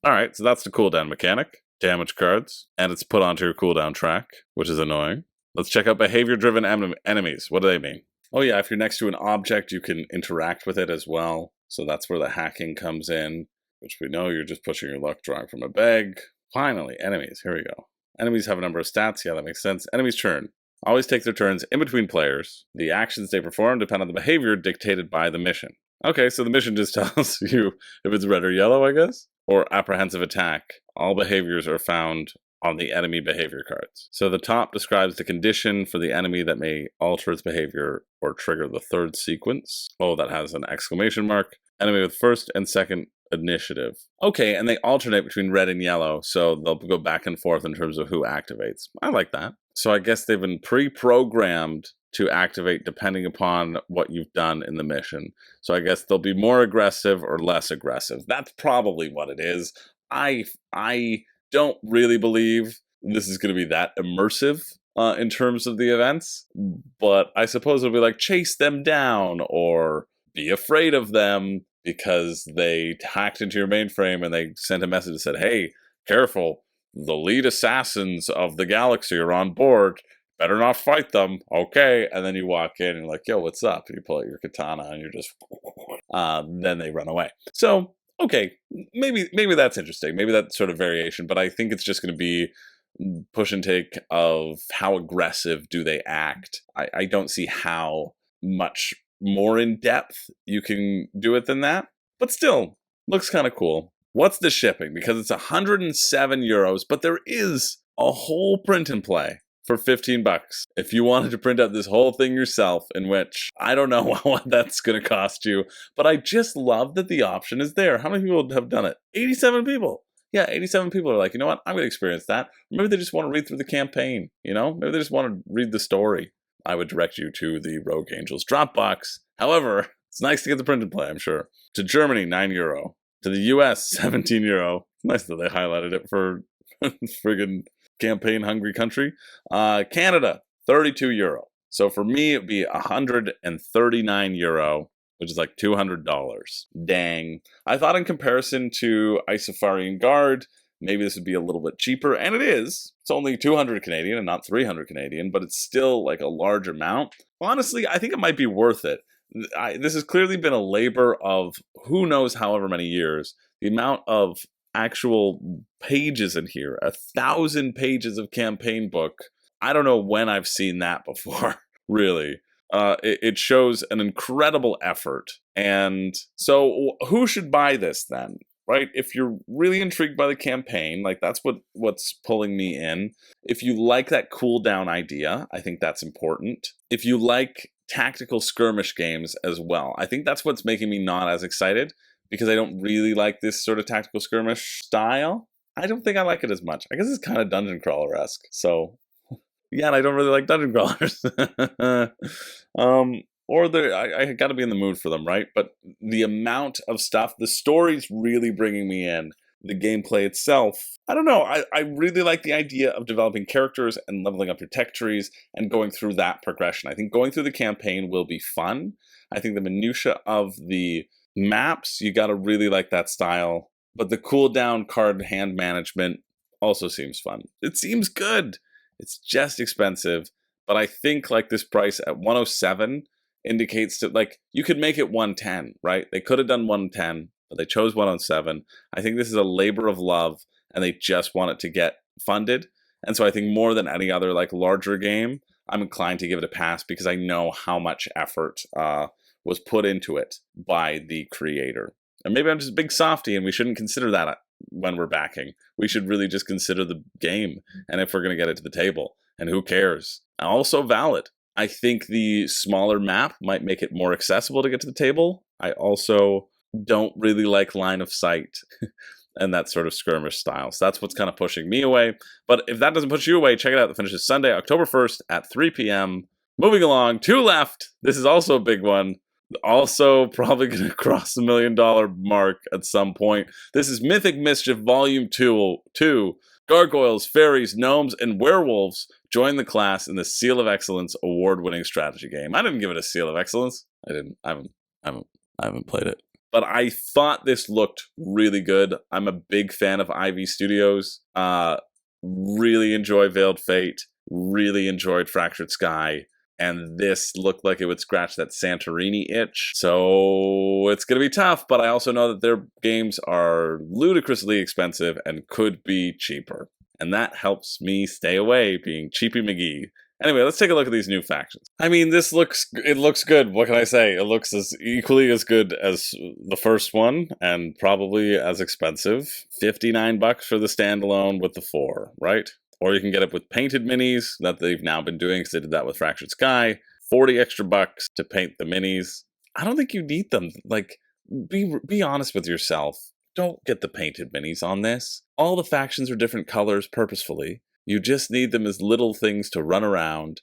Alright, so that's the cooldown mechanic. Damage cards, and it's put onto your cooldown track, which is annoying. Let's check out behavior-driven enemies. What do they mean? Oh yeah, if you're next to an object, you can interact with it as well. So that's where the hacking comes in, which we know you're just pushing your luck drawing from a bag. Finally, enemies. Here we go. Enemies have a number of stats. Yeah, that makes sense. Enemies' turn. Always take their turns in between players. The actions they perform depend on the behavior dictated by the mission. Okay, so the mission just tells you if it's red or yellow, I guess? Or apprehensive attack. All behaviors are found on the enemy behavior cards. So the top describes the condition for the enemy that may alter its behavior or trigger the third sequence. Oh, that has an exclamation mark. Enemy with first and second initiative. Okay, and they alternate between red and yellow, so they'll go back and forth in terms of who activates. I like that. So I guess they've been pre-programmed to activate depending upon what you've done in the mission. So I guess they'll be more aggressive or less aggressive. That's probably what it is. I don't really believe this is going to be that immersive in terms of the events, but I suppose it'll be like chase them down or be afraid of them because they hacked into your mainframe and they sent a message that said, hey, careful, the lead assassins of the galaxy are on board. Better not fight them. Okay. And then you walk in and you're like, yo, what's up? And you pull out your katana and you're just, then they run away. So, okay, maybe that's interesting. Maybe that's sort of variation, but I think it's just going to be push and take of how aggressive do they act. I don't see how much more in depth you can do it than that, but still looks kind of cool. What's the shipping? Because it's 107 euros, but there is a whole print and play for 15 bucks. If you wanted to print out this whole thing yourself, in which I don't know what that's going to cost you, but I just love that the option is there. How many people have done it? 87 people. Yeah, 87 people are like, you know what? I'm going to experience that. Maybe they just want to read through the campaign, you know? Maybe they just want to read the story. I would direct you to the Rogue Angels Dropbox. However, it's nice to get the print and play, I'm sure. To Germany, 9 euro. To the US, 17 euro. Nice that they highlighted it for friggin' campaign-hungry country. Canada, 32 euro. So for me, it'd be 139 euro, which is like $200. Dang. I thought in comparison to Isofarian Guard, maybe this would be a little bit cheaper, and it is. It's only 200 Canadian and not 300 Canadian, but it's still like a large amount. Honestly, I think it might be worth it. This has clearly been a labor of who knows however many years. The amount of actual pages in here, 1,000 pages of campaign book. I don't know when I've seen that before, really. It shows an incredible effort. And so who should buy this then? Right? If you're really intrigued by the campaign, like that's what's pulling me in. If you like that cooldown idea, I think that's important. If you like tactical skirmish games as well, I think that's what's making me not as excited, because I don't really like this sort of tactical skirmish style. I don't think I like it as much. I guess it's kind of dungeon crawler-esque. So yeah, and I don't really like dungeon crawlers. Or I got to be in the mood for them, right? But the amount of stuff, the story's really bringing me in. The gameplay itself, I don't know. I really like the idea of developing characters and leveling up your tech trees and going through that progression. I think going through the campaign will be fun. I think the minutia of the maps, you got to really like that style. But the cooldown card hand management also seems fun. It seems good. It's just expensive. But I think like this price at 107 indicates that like you could make it 110, right? They could have done 110, but they chose 107. I think this is a labor of love, and they just want it to get funded. And so I think more than any other like larger game, I'm inclined to give it a pass because I know how much effort was put into it by the creator. And maybe I'm just a big softie and we shouldn't consider that when we're backing. We should really just consider the game and if we're going to get it to the table. And who cares? Also valid. I think the smaller map might make it more accessible to get to the table. I also don't really like line of sight and that sort of skirmish style. So that's what's kind of pushing me away. But if that doesn't push you away, check it out. The finish is Sunday, October 1st at 3 p.m. Moving along, 2 left. This is also a big one. Also probably going to cross the $1 million mark at some point. This is Mythic Mischief Volume 2. Gargoyles, fairies, gnomes, and werewolves join the class in the Seal of Excellence award-winning strategy game. I didn't give it a Seal of Excellence. I haven't played it. But I thought this looked really good. I'm a big fan of Ivy Studios. Really enjoy Veiled Fate. Really enjoyed Fractured Sky. And this looked like it would scratch that Santorini itch. So it's going to be tough, but I also know that their games are ludicrously expensive and could be cheaper. And that helps me stay away, being Cheapy McGee. Anyway, let's take a look at these new factions. I mean, it looks good. What can I say? It looks as equally as good as the first one, and probably as expensive. $59 for the standalone with the 4, right? Or you can get it with painted minis that they've now been doing because they did that with Fractured Sky. 40 extra bucks to paint the minis. I don't think you need them. Like, be honest with yourself. Don't get the painted minis on this. All the factions are different colors purposefully. You just need them as little things to run around.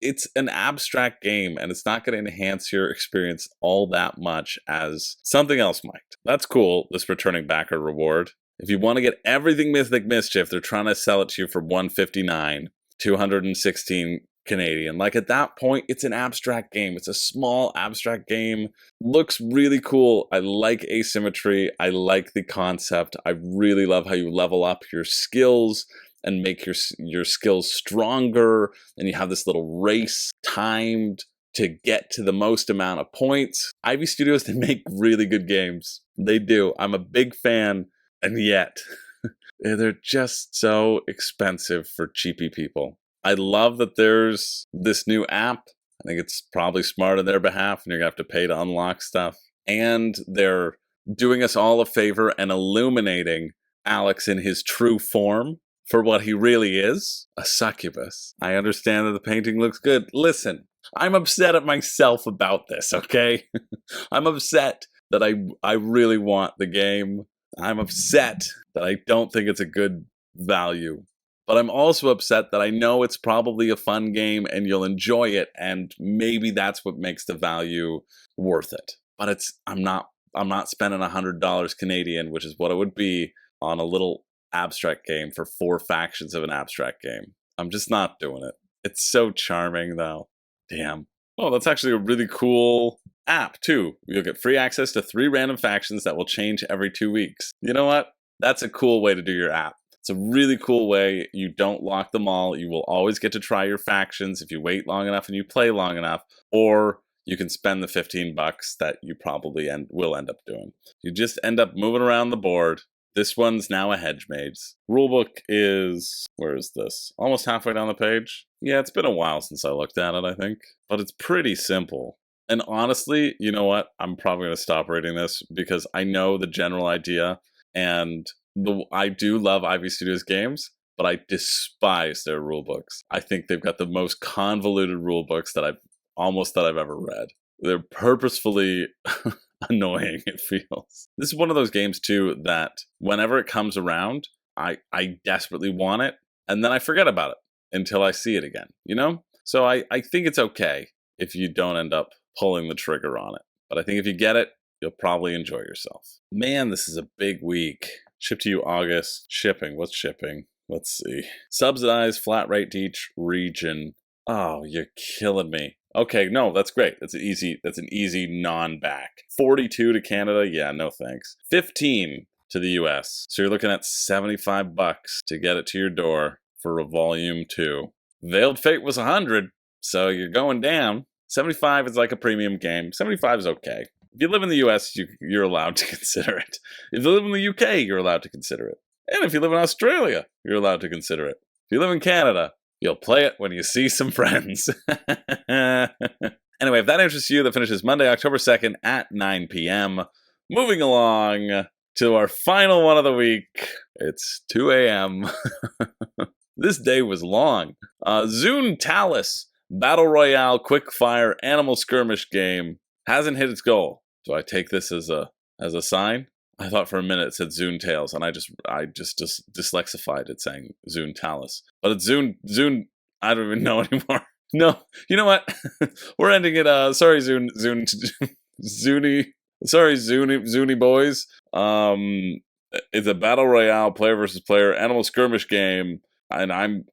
It's an abstract game, and it's not going to enhance your experience all that much as something else might. That's cool, this returning backer reward. If you want to get everything Mythic Mischief, they're trying to sell it to you for $159, 216 Canadian. Like at that point, it's an abstract game. It's a small abstract game. Looks really cool. I like asymmetry. I like the concept. I really love how you level up your skills and make your skills stronger. And you have this little race timed to get to the most amount of points. Ivy Studios, they make really good games. They do. I'm a big fan. And yet, they're just so expensive for cheapy people. I love that there's this new app. I think it's probably smart on their behalf, and you're going to have to pay to unlock stuff. And they're doing us all a favor and illuminating Alex in his true form for what he really is, a succubus. I understand that the painting looks good. Listen, I'm upset at myself about this, okay? I'm upset that I really want the game. I'm upset that I don't think it's a good value. But I'm also upset that I know it's probably a fun game and you'll enjoy it, and maybe that's what makes the value worth it. But I'm not spending $100 Canadian, which is what it would be on a little abstract game for 4 factions of an abstract game. I'm just not doing it. It's so charming though. Damn. Oh, that's actually a really cool app too. You'll get free access to 3 random factions that will change every 2 weeks. You know what? That's a cool way to do your app. It's a really cool way. You don't lock them all. You will always get to try your factions if you wait long enough and you play long enough, or you can spend the $15 that you probably will end up doing. You just end up moving around the board. This one's now a hedge maze. Rulebook is, where is this? Almost halfway down the page. Yeah, it's been a while since I looked at it, I think. But it's pretty simple. And honestly, you know what? I'm probably going to stop reading this because I know the general idea, and I do love Ivy Studios games, but I despise their rulebooks. I think they've got the most convoluted rulebooks that I've ever read. They're purposefully annoying, it feels. This is one of those games, too, that whenever it comes around, I desperately want it, and then I forget about it until I see it again, you know? So I think it's okay if you don't end up pulling the trigger on it. But I think if you get it, you'll probably enjoy yourself. Man, this is a big week. Ship to you August. Shipping. What's shipping? Let's see. Subsidized flat rate to each region. Oh, you're killing me. Okay, no, that's great. That's an easy non-back. 42 to Canada? Yeah, no thanks. 15 to the US. So you're looking at $75 to get it to your door for a volume 2. Veiled Fate was 100, so you're going down. 75 is like a premium game. 75 is okay. If you live in the US, you're allowed to consider it. If you live in the UK, you're allowed to consider it. And if you live in Australia, you're allowed to consider it. If you live in Canada, you'll play it when you see some friends. Anyway, if that interests you, that finishes Monday, October 2nd at 9 p.m. Moving along to our final one of the week. It's 2 a.m. This day was long. Zune Talus, Battle Royale, Quickfire, Animal Skirmish game, hasn't hit its goal. Do I take this as a sign? I thought for a minute it said Zune Tales, and I just dyslexified it saying Zune Talus. But it's Zune, I don't even know anymore. No, you know what? We're ending it, sorry Zune boys. It's a Battle Royale, player versus player, Animal Skirmish game, and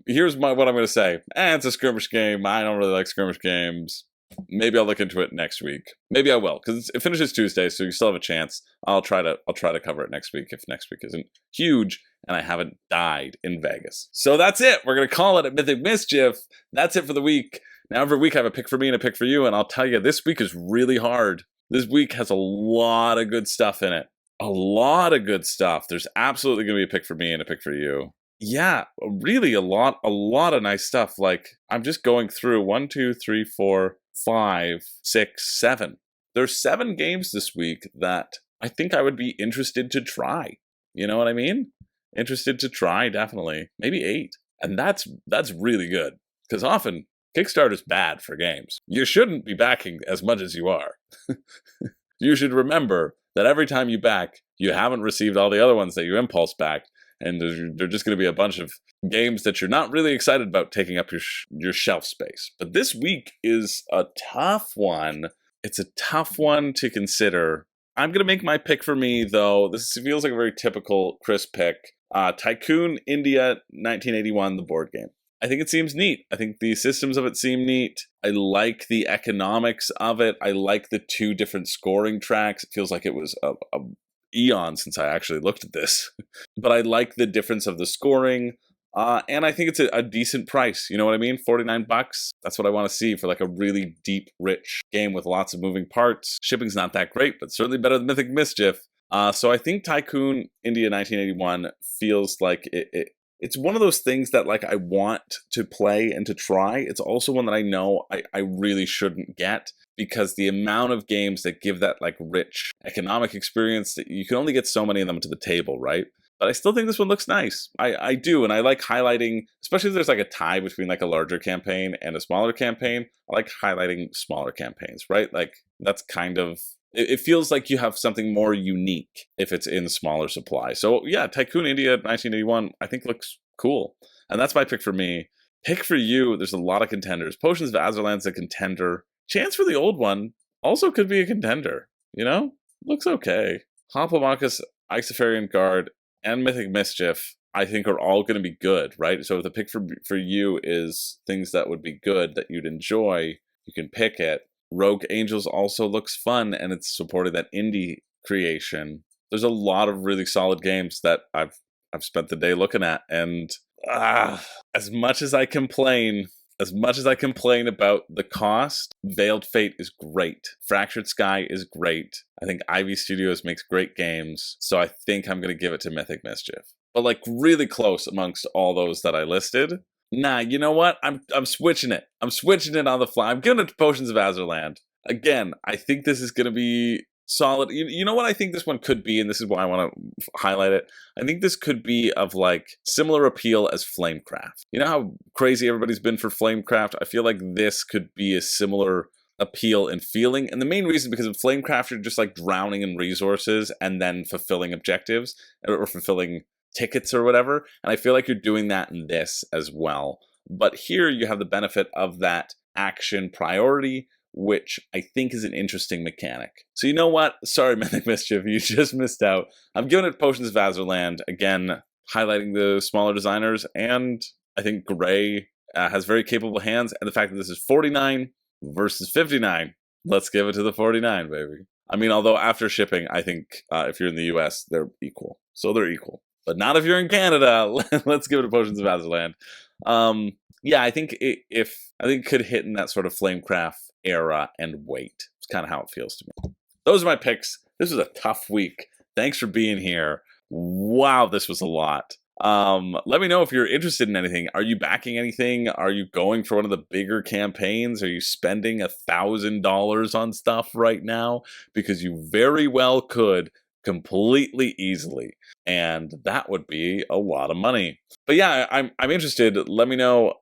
here's what I'm going to say. It's a skirmish game. I don't really like skirmish games. Maybe I'll look into it next week. Maybe I will, because it finishes Tuesday, so you still have a chance. I'll try to cover it next week if next week isn't huge and I haven't died in Vegas. So that's it. We're going to call it a Mythic Mischief. That's it for the week. Now every week I have a pick for me and a pick for you, and I'll tell you, this week is really hard. This week has a lot of good stuff in it. A lot of good stuff. There's absolutely going to be a pick for me and a pick for you. Yeah, really a lot of nice stuff. Like, I'm just going through 1, 2, 3, 4, 5, 6, 7. There's 7 games this week that I think I would be interested to try. You know what I mean? Interested to try, definitely. Maybe 8. And that's really good. Because often, Kickstarter's bad for games. You shouldn't be backing as much as you are. You should remember that every time you back, you haven't received all the other ones that you impulse backed. And they're just going to be a bunch of games that you're not really excited about taking up your shelf space. But this week is a tough one. It's a tough one to consider. I'm going to make my pick for me, though. This feels like a very typical Chris pick. Tycoon India 1981, the board game. I think it seems neat. I think the systems of it seem neat. I like the economics of it. I like the 2 different scoring tracks. It feels like it was a eon since I actually looked at this. But I like the difference of the scoring. And I think it's a decent price. You know what I mean? $49. That's what I want to see for like a really deep, rich game with lots of moving parts. Shipping's not that great, but certainly better than Mythic Mischief. So I think Tycoon India 1981 feels like it's one of those things that like I want to play and to try. It's also one that I know I really shouldn't get, because the amount of games that give that like rich economic experience, that you can only get so many of them to the table, right? But I still think this one looks nice. I do, and I like highlighting, especially if there's like a tie between like a larger campaign and a smaller campaign. I like highlighting smaller campaigns, right? Like that's kind of, it feels like you have something more unique if it's in smaller supply. So yeah, Tycoon India 1981, I think looks cool. And that's my pick for me. Pick for you, there's a lot of contenders. Potions of Azerland's a contender. Chance for the old one also could be a contender, you know? Looks okay. Hoplomachus, Isofarian Guard, and Mythic Mischief, I think are all going to be good, right? So if the pick for you is things that would be good, that you'd enjoy, you can pick it. Rogue Angels also looks fun, and it's supporting that indie creation. there's a lot of really solid games that I've spent the day looking at, and as much as I complain about the cost, Veiled Fate is great. Fractured Sky is great. I think Ivy Studios makes great games, so I think I'm going to give it to Mythic Mischief. But like really close amongst all those that I listed. Nah, you know what? I'm switching it. I'm switching it on the fly. I'm giving it to Potions of Azerland. Again, I think this is going to be solid. You know what I think this one could be, and this is why I want to highlight it. I think this could be of like similar appeal as Flamecraft. You know how crazy everybody's been for Flamecraft? I feel like this could be a similar appeal and feeling. And the main reason, because in Flamecraft, you're just like drowning in resources and then fulfilling objectives or fulfilling tickets or whatever. And I feel like you're doing that in this as well. But here you have the benefit of that action priority, which I think is an interesting mechanic. So you know what? Sorry, Mythic Mischief, you just missed out. I'm giving it Potions of Azerland, again, highlighting the smaller designers, and I think Gray has very capable hands, and the fact that this is 49 versus 59, let's give it to the 49, baby. I mean, although after shipping, I think if you're in the US, they're equal. So they're equal. But not if you're in Canada. Let's give it to Potions of Azerland. Yeah, I think it could hit in that sort of Flamecraft era and weight. It's kind of how it feels to me. Those are my picks. This was a tough week. Thanks for being here. Wow, this was a lot. Let me know if you're interested in anything. Are you backing anything? Are you going for one of the bigger campaigns? Are you spending $1,000 on stuff right now? Because you very well could, completely easily, and that would be a lot of money. But yeah, I'm interested. Let me know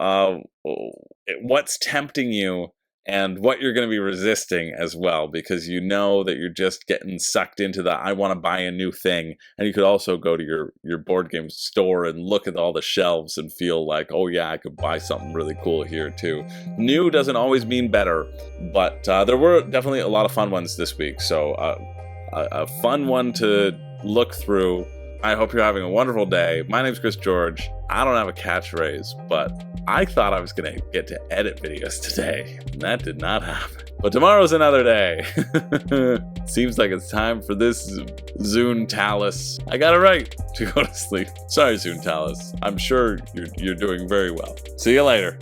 what's tempting you and what you're going to be resisting as well, because you know that you're just getting sucked into the I want to buy a new thing. And you could also go to your board game store and look at all the shelves and feel like, oh yeah, I could buy something really cool here too. New doesn't always mean better, but there were definitely a lot of fun ones this week. So a fun one to look through. I hope you're having a wonderful day. My name's Chris George. I don't have a catchphrase, but I thought I was going to get to edit videos today, and that did not happen. But tomorrow's another day. Seems like it's time for this Zune Talus. I got it right to go to sleep. Sorry, Zune Talus. I'm sure you're doing very well. See you later.